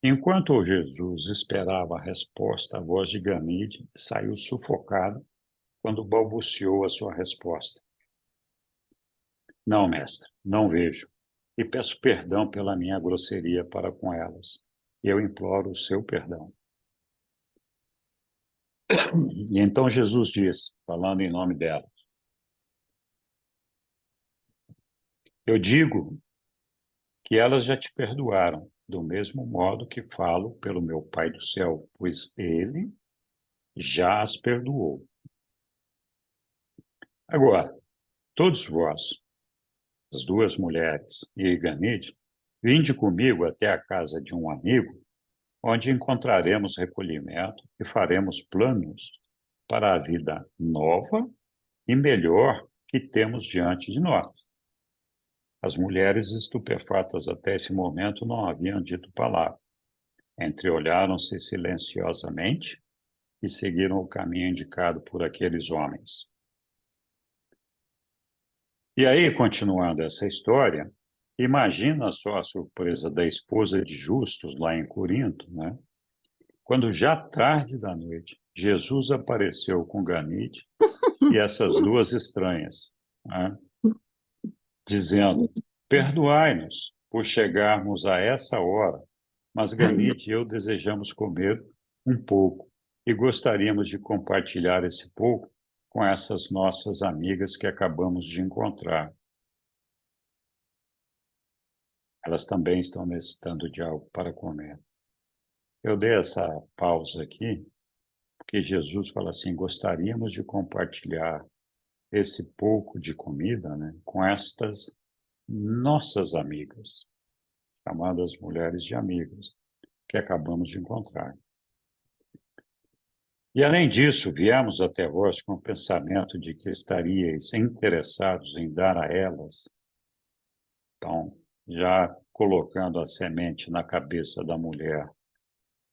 Enquanto Jesus esperava a resposta, a voz de Ganide saiu sufocada quando balbuciou a sua resposta. Não, mestre, não vejo. E peço perdão pela minha grosseria para com elas. Eu imploro o seu perdão. E então Jesus disse, falando em nome delas, eu digo que elas já te perdoaram, do mesmo modo que falo pelo meu Pai do céu, pois ele já as perdoou. Agora, todos vós, as duas mulheres e Ganide, vinde comigo até a casa de um amigo, onde encontraremos recolhimento e faremos planos para a vida nova e melhor que temos diante de nós. As mulheres, estupefatas até esse momento, não haviam dito palavra. Entreolharam-se silenciosamente e seguiram o caminho indicado por aqueles homens. E aí, continuando essa história, imagina só a surpresa da esposa de Justus lá em Corinto, né? Quando já tarde da noite, Jesus apareceu com Ganide e essas duas estranhas, né? Dizendo: perdoai-nos por chegarmos a essa hora, mas Ganide e eu desejamos comer um pouco e gostaríamos de compartilhar esse pouco com essas nossas amigas que acabamos de encontrar. Elas também estão necessitando de algo para comer. Eu dei essa pausa aqui, porque Jesus fala assim: gostaríamos de compartilhar esse pouco de comida, né, com estas nossas amigas, chamadas mulheres de amigos, que acabamos de encontrar. E, além disso, viemos até vós com o pensamento de que estaríeis interessados em dar a elas. Então, já colocando a semente na cabeça da mulher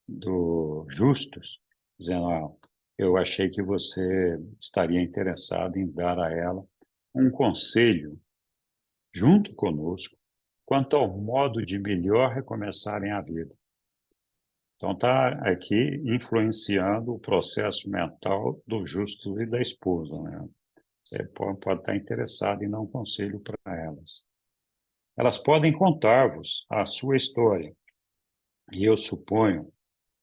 do Justus, dizendo: eu achei que você estaria interessado em dar a ela um conselho, junto conosco, quanto ao modo de melhor recomeçarem a vida. Então, está aqui influenciando o processo mental do Justus e da esposa, né? Você pode estar interessado em dar um conselho para elas. Elas podem contar-vos a sua história, e eu suponho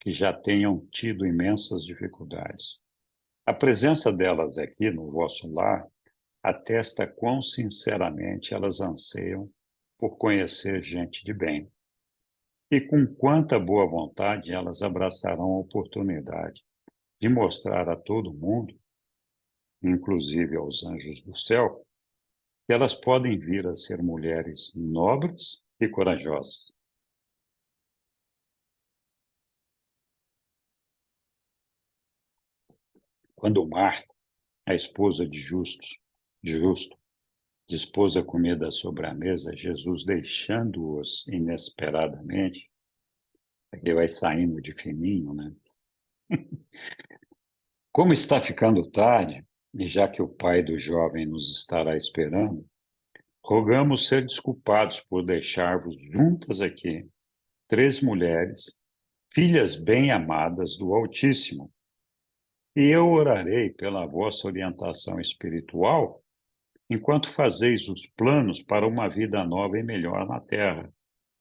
que já tenham tido imensas dificuldades. A presença delas aqui no vosso lar atesta quão sinceramente elas anseiam por conhecer gente de bem e com quanta boa vontade elas abraçarão a oportunidade de mostrar a todo mundo, inclusive aos anjos do céu, que elas podem vir a ser mulheres nobres e corajosas. Quando Marta, a esposa de Justo, dispôs a comida sobre a mesa, Jesus, deixando-os inesperadamente, aqui vai saindo de fininho, né? Como está ficando tarde, e já que o pai do jovem nos estará esperando, rogamos ser desculpados por deixar-vos juntas aqui 3 mulheres, filhas bem-amadas do Altíssimo, e eu orarei pela vossa orientação espiritual enquanto fazeis os planos para uma vida nova e melhor na terra,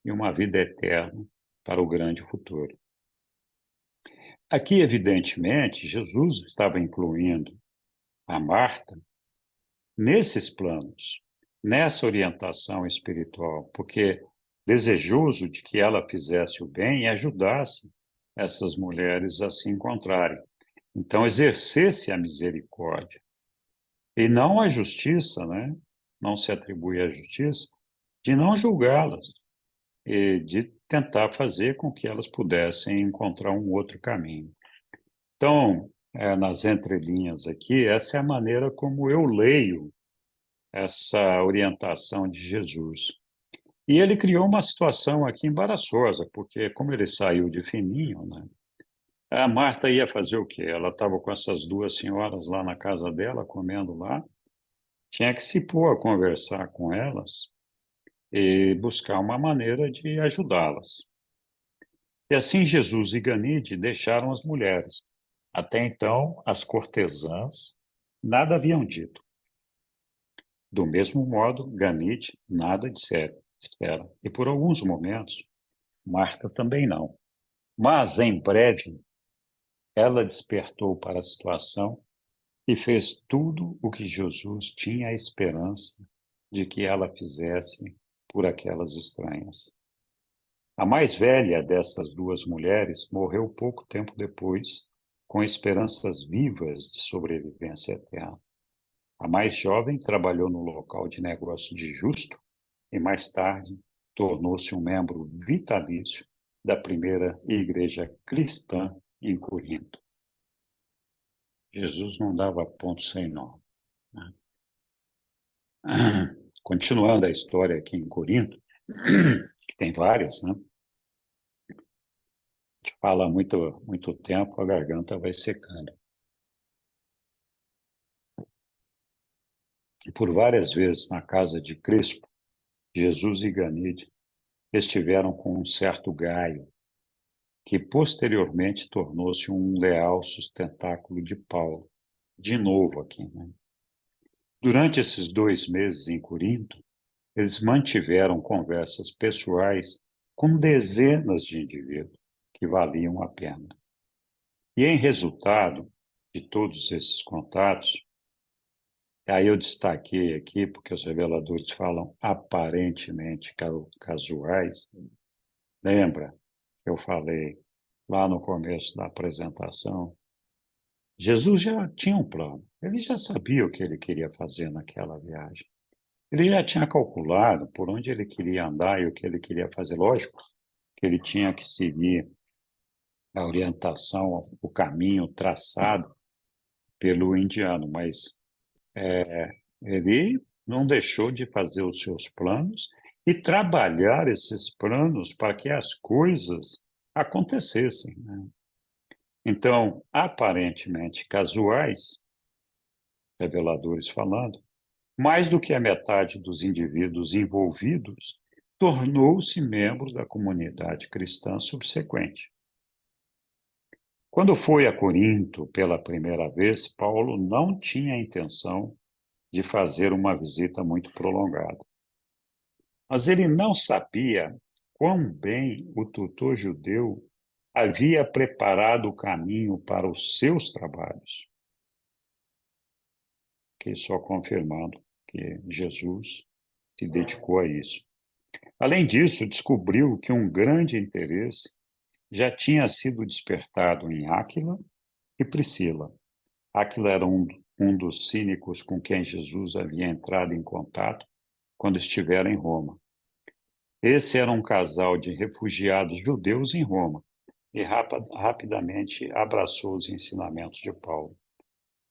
e uma vida eterna para o grande futuro. Aqui, evidentemente, Jesus estava incluindo a Marta nesses planos, nessa orientação espiritual, porque desejoso de que ela fizesse o bem e ajudasse essas mulheres a se encontrarem. Então, exercesse a misericórdia e não a justiça, né? Não se atribui à justiça, de não julgá-las e de tentar fazer com que elas pudessem encontrar um outro caminho. Então, nas entrelinhas aqui, essa é a maneira como eu leio essa orientação de Jesus. E ele criou uma situação aqui embaraçosa, porque como ele saiu de fininho, né? A Marta ia fazer o quê? Ela estava com essas duas senhoras lá na casa dela, comendo lá, tinha que se pôr a conversar com elas e buscar uma maneira de ajudá-las. E assim Jesus e Ganide deixaram as mulheres. Até então, as cortesãs nada haviam dito. Do mesmo modo, Ganide nada dissera. E por alguns momentos, Marta também não. Mas, em breve, ela despertou para a situação e fez tudo o que Jesus tinha a esperança de que ela fizesse por aquelas estranhas. A mais velha dessas duas mulheres morreu pouco tempo depois, com esperanças vivas de sobrevivência eterna. A mais jovem trabalhou no local de negócio de Justo e, mais tarde, tornou-se um membro vitalício da primeira igreja cristã em Corinto. Jesus não dava ponto sem nó, né? continuando a história aqui em Corinto, que tem várias, né? A gente fala há muito tempo, a garganta vai secando. E por várias vezes na casa de Crispo, Jesus e Ganide estiveram com um certo Gaio, que posteriormente tornou-se um leal sustentáculo de Paulo. De novo aqui, né? Durante esses 2 meses em Corinto, eles mantiveram conversas pessoais com dezenas de indivíduos que valiam a pena. E em resultado de todos esses contatos, aí eu destaquei aqui, porque os reveladores falam aparentemente casuais, lembra que eu falei lá no começo da apresentação? Jesus já tinha um plano, ele já sabia o que ele queria fazer naquela viagem. Ele já tinha calculado por onde ele queria andar e o que ele queria fazer. Lógico que ele tinha que seguir a orientação, o caminho traçado pelo indiano, mas ele não deixou de fazer os seus planos e trabalhar esses planos para que as coisas acontecessem, né? Então, aparentemente casuais, reveladores falando, mais do que a metade dos indivíduos envolvidos tornou-se membro da comunidade cristã subsequente. Quando foi a Corinto pela primeira vez, Paulo não tinha a intenção de fazer uma visita muito prolongada. Mas ele não sabia quão bem o tutor judeu havia preparado o caminho para os seus trabalhos, que só confirmando que Jesus se dedicou a isso. Além disso, descobriu que um grande interesse já tinha sido despertado em Áquila e Priscila. Áquila era um dos cínicos com quem Jesus havia entrado em contato quando estivera em Roma. Esse era um casal de refugiados judeus em Roma e rapidamente abraçou os ensinamentos de Paulo.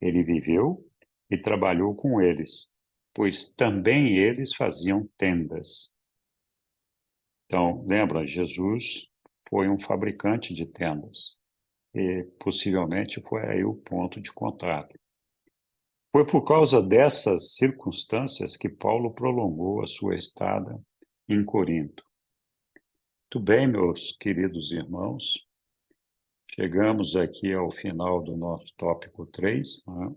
Ele viveu e trabalhou com eles, pois também eles faziam tendas. Então, lembra, Jesus foi um fabricante de tendas e possivelmente foi aí o ponto de contato. Foi por causa dessas circunstâncias que Paulo prolongou a sua estada em Corinto. Muito bem, meus queridos irmãos, chegamos aqui ao final do nosso tópico 3, né?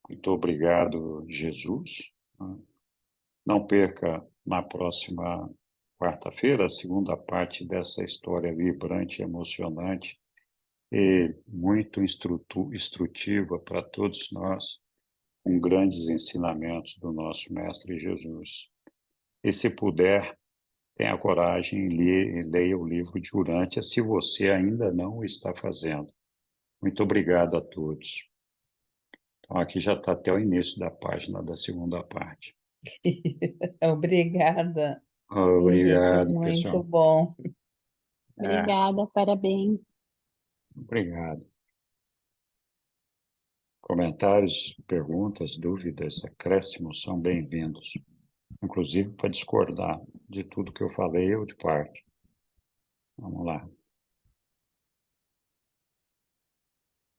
Muito obrigado, Jesus, né? Não perca na próxima quarta-feira a segunda parte dessa história vibrante, emocionante e muito instrutiva para todos nós, com grandes ensinamentos do nosso Mestre Jesus. E se puder, tenha coragem e leia o livro de Urântia, se você ainda não o está fazendo. Muito obrigado a todos. Então, aqui já está até o início da página da segunda parte. Obrigada, Vinícius, Obrigado, muito pessoal. bom. Obrigada, parabéns. Obrigado. Comentários, perguntas, dúvidas, acréscimos são bem-vindos. Inclusive para discordar de tudo que eu falei ou de parte. Vamos lá.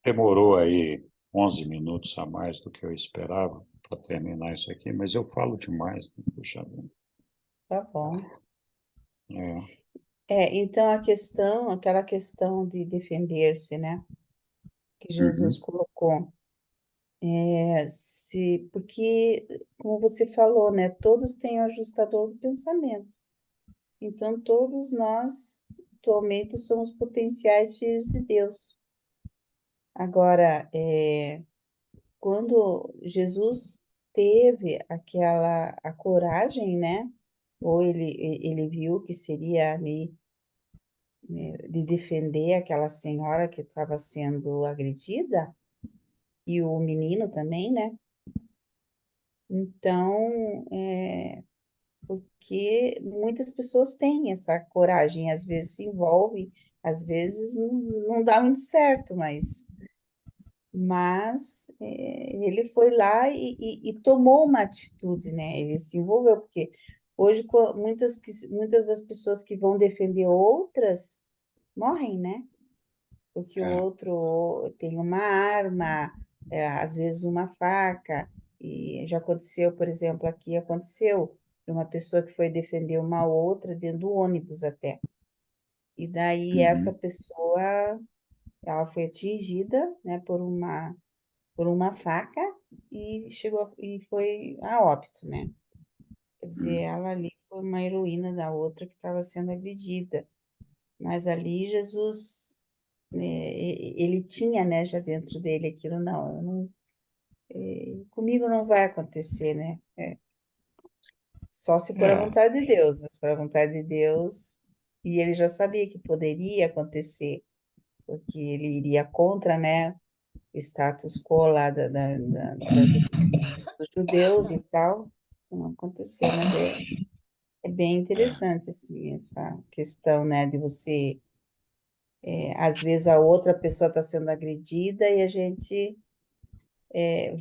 Demorou aí 11 minutos a mais do que eu esperava para terminar isso aqui, mas eu falo demais, né? Puxa vida. Tá bom. É, Então aquela questão de defender-se, né, que Jesus uhum, colocou, porque, como você falou, né, todos têm o ajustador do pensamento. Então, todos nós, atualmente, somos potenciais filhos de Deus. Agora, quando Jesus teve a coragem, né, ou ele viu que seria ali, de defender aquela senhora que estava sendo agredida, e o menino também, né? Então, porque muitas pessoas têm essa coragem, às vezes se envolve, às vezes não dá muito certo, mas mas ele foi lá e tomou uma atitude, né? Ele se envolveu, porque hoje muitas das pessoas que vão defender outras morrem, né? Porque o É. outro tem uma arma, às vezes uma faca, e já aconteceu, por exemplo, aqui aconteceu de uma pessoa que foi defender uma outra dentro do ônibus até. E daí essa Uhum. pessoa, ela foi atingida, né, por uma faca e chegou e foi a óbito, né? Quer dizer, Uhum. ela ali foi uma heroína da outra que estava sendo agredida. Mas ali Jesus, ele tinha, né, já dentro dele aquilo, não, comigo não vai acontecer, né? Só se for a É, vontade de Deus, né? Se for a vontade de Deus, e ele já sabia que poderia acontecer, porque ele iria contra, né, o status quo lá dos judeus e tal, não aconteceu, mas é bem é, interessante, assim, essa questão, né, de você, às vezes a outra pessoa está sendo agredida e a gente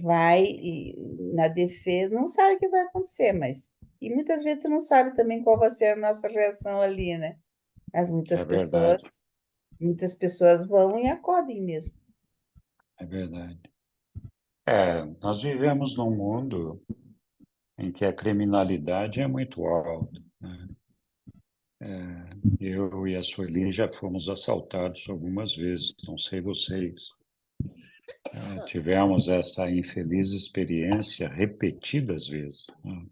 vai na defesa, não sabe o que vai acontecer, mas, e muitas vezes tu não sabe também qual vai ser a nossa reação ali, né? Mas é verdade, muitas pessoas vão e acodem mesmo. é verdade. Nós vivemos num mundo em que a criminalidade é muito alta, né? Eu e a Sueli já fomos assaltados algumas vezes, não sei vocês. Tivemos essa infeliz experiência repetidas vezes, né?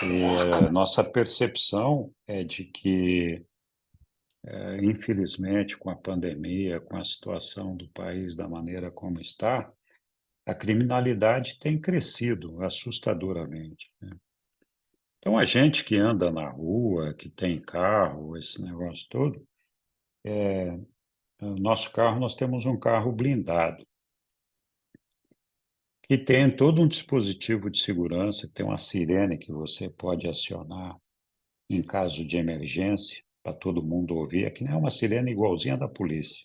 E a nossa percepção é de que, infelizmente, com a pandemia, com a situação do país da maneira como está, a criminalidade tem crescido assustadoramente, né? Então, a gente que anda na rua, que tem carro, esse negócio todo, no nosso carro, nós temos um carro blindado, que tem todo um dispositivo de segurança, tem uma sirene que você pode acionar em caso de emergência, para todo mundo ouvir, é que nem uma sirene igualzinha da polícia.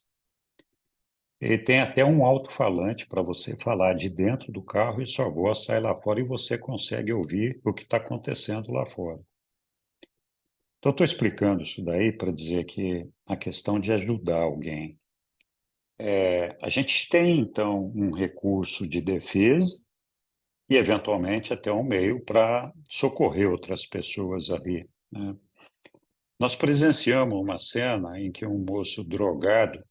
Ele tem até um alto-falante para você falar de dentro do carro e sua voz sai lá fora e você consegue ouvir o que está acontecendo lá fora. Então, estou explicando isso daí para dizer que a questão de ajudar alguém. A gente tem, então, um recurso de defesa e, eventualmente, até um meio para socorrer outras pessoas ali, né? Nós presenciamos uma cena em que um moço drogado,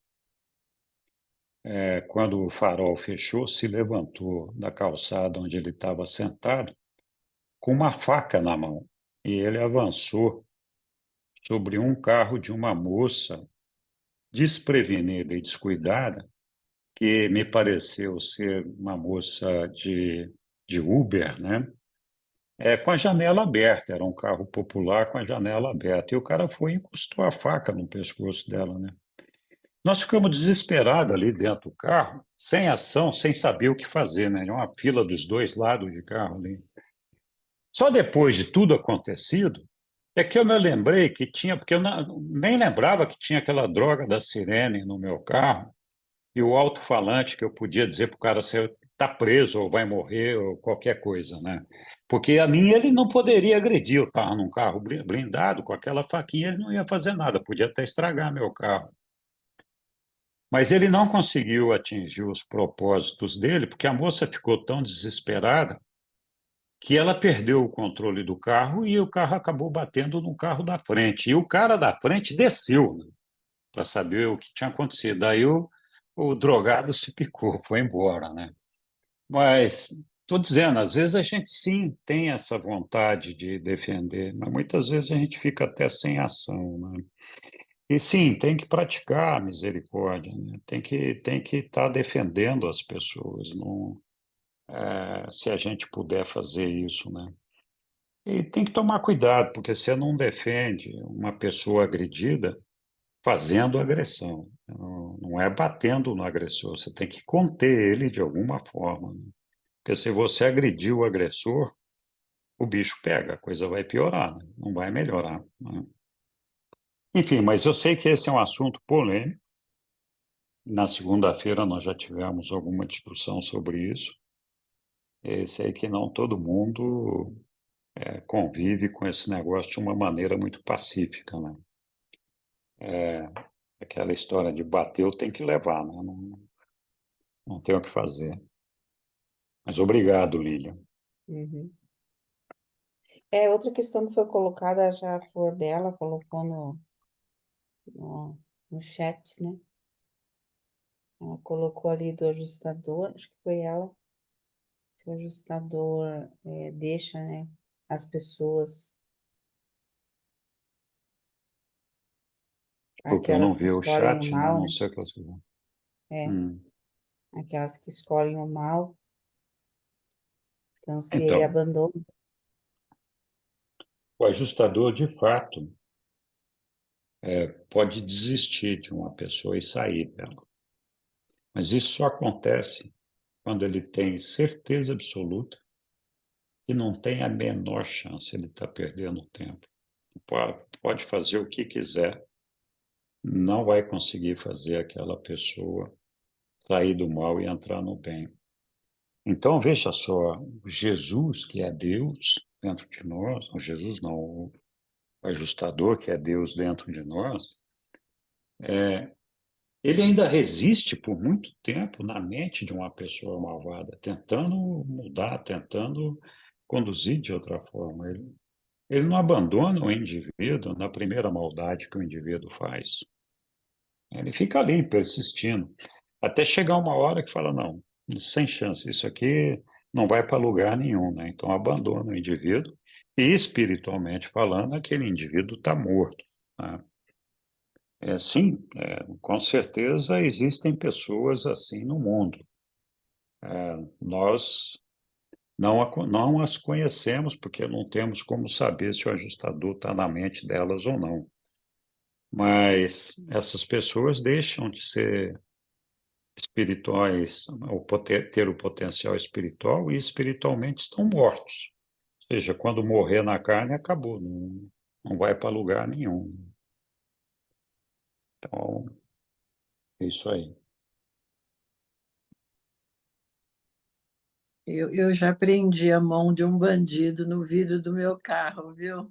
quando o farol fechou, se levantou da calçada onde ele estava sentado com uma faca na mão e ele avançou sobre um carro de uma moça desprevenida e descuidada, que me pareceu ser uma moça de Uber, né? Com a janela aberta, era um carro popular com a janela aberta. E o cara foi e encostou a faca no pescoço dela, né? Nós ficamos desesperados ali dentro do carro, sem ação, sem saber o que fazer, né? Uma fila dos dois lados de carro ali. Só depois de tudo acontecido, é que eu me lembrei que tinha, porque eu nem lembrava que tinha aquela droga da sirene no meu carro e o alto-falante que eu podia dizer para o cara se está preso ou vai morrer ou qualquer coisa, né? Porque a mim ele não poderia agredir, eu estava num carro blindado, com aquela faquinha ele não ia fazer nada, podia até estragar meu carro. Mas ele não conseguiu atingir os propósitos dele, porque a moça ficou tão desesperada que ela perdeu o controle do carro e o carro acabou batendo no carro da frente. E o cara da frente desceu, né, para saber o que tinha acontecido. Aí o drogado se picou, foi embora, né? Mas estou dizendo, às vezes a gente sim tem essa vontade de defender, mas muitas vezes a gente fica até sem ação, né? E sim, tem que praticar a misericórdia, né? Tem que estar defendendo as pessoas, não, se a gente puder fazer isso, né? E tem que tomar cuidado, porque você não defende uma pessoa agredida fazendo agressão. Não é batendo no agressor, você tem que conter ele de alguma forma, né? Porque se você agredir o agressor, o bicho pega, a coisa vai piorar, né? Não vai melhorar, né? Enfim, mas eu sei que esse é um assunto polêmico, Na segunda-feira nós já tivemos alguma discussão sobre isso. Eu sei que não todo mundo convive com esse negócio de uma maneira muito pacífica, né? Aquela história de bateu tem que levar, né? Não tem o que fazer. Mas obrigado, Lilian. Uhum. Outra questão que foi colocada, já a Flor dela colocou no chat, né? Ela colocou ali do ajustador, acho que foi ela, que o ajustador deixa, né, as pessoas, Porque eu não aquelas que vi o escolhem o chat, né? mal, Não né? sei o que você viu. É, aquelas que escolhem o mal. Então, se ele Então, abandona, o ajustador, de fato, pode desistir de uma pessoa e sair dela. Mas isso só acontece quando ele tem certeza absoluta que não tem a menor chance, ele está perdendo tempo. Pode fazer o que quiser, não vai conseguir fazer aquela pessoa sair do mal e entrar no bem. Então, veja só, Jesus, que é Deus dentro de nós, o Jesus não, o ajustador, que é Deus dentro de nós, ele ainda resiste por muito tempo na mente de uma pessoa malvada, tentando mudar, tentando conduzir de outra forma. Ele não abandona o indivíduo na primeira maldade que o indivíduo faz. Ele fica ali, persistindo, até chegar uma hora que fala, não, sem chance, isso aqui não vai para lugar nenhum, né? Então abandona o indivíduo e, espiritualmente falando, aquele indivíduo está morto, né? Sim, com certeza existem pessoas assim no mundo. Nós não as conhecemos porque não temos como saber se o ajustador está na mente delas ou não. Mas essas pessoas deixam de ser espirituais, ter o potencial espiritual e espiritualmente estão mortos. Ou seja, quando morrer na carne, acabou, não vai para lugar nenhum. Então, é isso aí. Eu já prendi a mão de um bandido no vidro do meu carro, viu?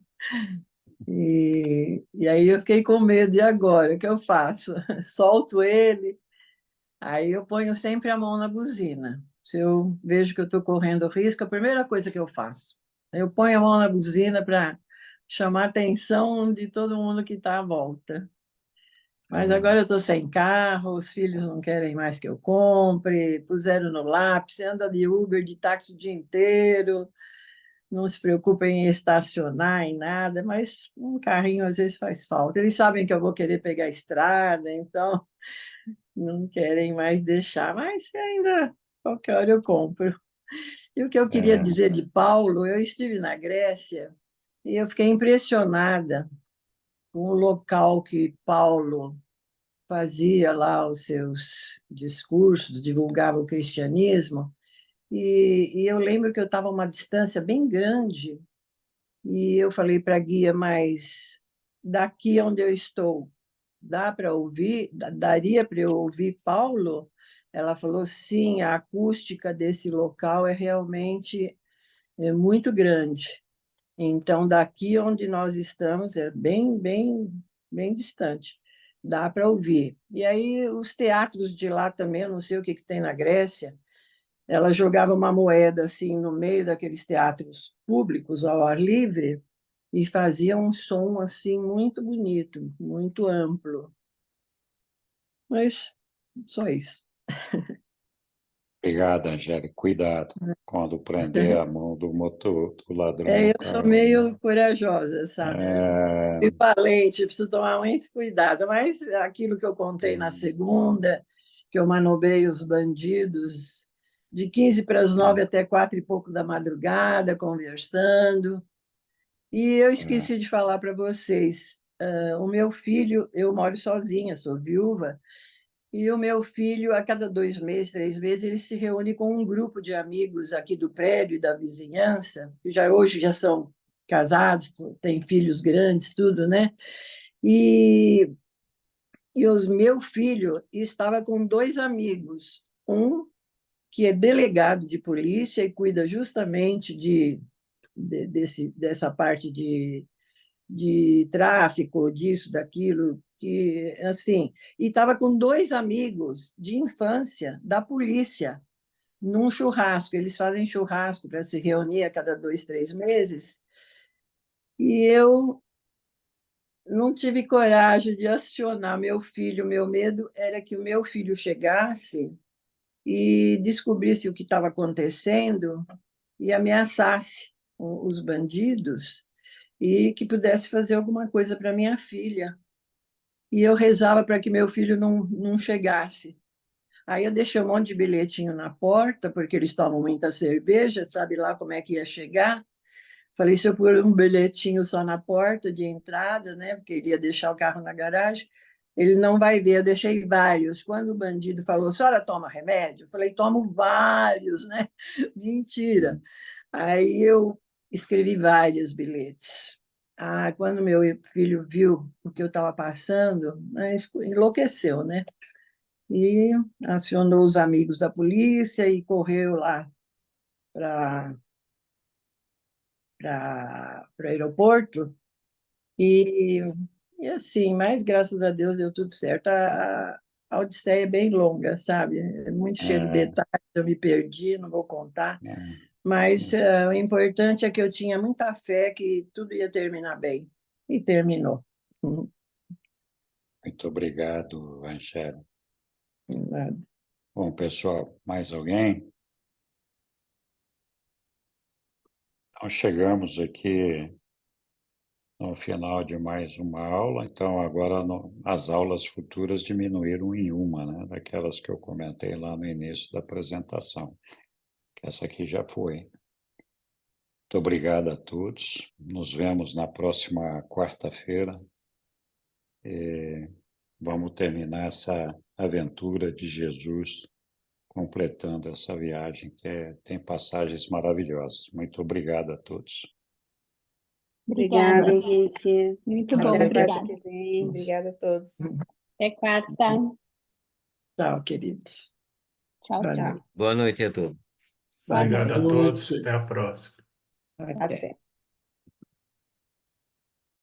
E aí eu fiquei com medo, e agora? O que eu faço? Solto ele, aí eu ponho sempre a mão na buzina. Se eu vejo que eu estou correndo risco, a primeira coisa que eu faço, eu ponho a mão na buzina para chamar a atenção de todo mundo que está à volta. Mas agora eu estou sem carro, os filhos não querem mais que eu compre, puseram no lápis, anda de Uber, de táxi o dia inteiro, não se preocupa em estacionar, em nada, mas um carrinho às vezes faz falta. Eles sabem que eu vou querer pegar a estrada, então não querem mais deixar, mas ainda qualquer hora eu compro. E o que eu queria É, dizer de Paulo, eu estive na Grécia e eu fiquei impressionada com o local que Paulo fazia lá os seus discursos, divulgava o cristianismo, e eu lembro que eu estava a uma distância bem grande, e eu falei para a guia, mas daqui onde eu estou, dá para ouvir, daria para eu ouvir Paulo? Ela falou, sim, a acústica desse local é realmente muito grande. Então, daqui onde nós estamos é bem distante. Dá para ouvir. E aí, os teatros de lá também, eu não sei o que tem na Grécia, ela jogava uma moeda assim no meio daqueles teatros públicos ao ar livre e fazia um som assim muito bonito, muito amplo. Mas só isso. obrigado, Angélica. Cuidado quando prender a mão do motor, do ladrão Eu no sou carro, viu? meio corajosa, sabe? É, E valente, preciso tomar muito cuidado. Mas aquilo que eu contei na tem, segunda, que eu manobrei os bandidos de 15 para as 9 até 4 e pouco da madrugada, conversando. E eu é, esqueci de falar para vocês, o meu filho, eu moro sozinha, sou viúva, e o meu filho, a cada 2 meses, 3 meses, ele se reúne com um grupo de amigos aqui do prédio e da vizinhança, que hoje já são casados, têm filhos grandes, tudo, né? E E o meu filho estava com 2 amigos. Um que é delegado de polícia e cuida justamente dessa parte de tráfico, disso, daquilo, que assim, e estava com 2 amigos de infância da polícia num churrasco. Eles fazem churrasco para se reunir a cada 2, 3 meses. E eu não tive coragem de acionar meu filho. Meu medo era que o meu filho chegasse e descobrisse o que estava acontecendo e ameaçasse os bandidos e que pudesse fazer alguma coisa para minha filha. E eu rezava para que meu filho não chegasse. Aí eu deixei um monte de bilhetinho na porta, porque eles tomam muita cerveja, sabe lá como é que ia chegar. Falei, se eu pôr um bilhetinho só na porta de entrada, né, porque ele ia deixar o carro na garagem, ele não vai ver. Eu deixei vários. Quando o bandido falou, a senhora toma remédio? Eu falei, tomo vários, né? Mentira. Aí eu escrevi vários bilhetes. Quando meu filho viu o que eu estava passando, enlouqueceu, né? E acionou os amigos da polícia e correu lá para o aeroporto. E, e assim, mas graças a Deus deu tudo certo. A Odisseia é bem longa, sabe? É muito cheio de É, detalhes, eu me perdi, não vou contar. é. Mas o importante é que eu tinha muita fé que tudo ia terminar bem. E terminou. Muito obrigado, Angela. Nada. Bom, pessoal, mais alguém? Então, chegamos aqui no final de mais uma aula. Então, agora as aulas futuras diminuíram em uma, né? Daquelas que eu comentei lá no início da apresentação. Essa aqui já foi. Muito obrigado a todos. Nos vemos na próxima quarta-feira. Vamos terminar essa aventura de Jesus, completando essa viagem que tem passagens maravilhosas. Muito obrigado a todos. Obrigada, Obrigada. Henrique. Muito Até bom, a quarta obrigada. que vem. Obrigada a todos. Até quarta. Tchau, queridos. Tchau, Boa tchau. noite. Boa noite a todos. Boa Obrigado a noite. todos. Até a próxima. Até. Até.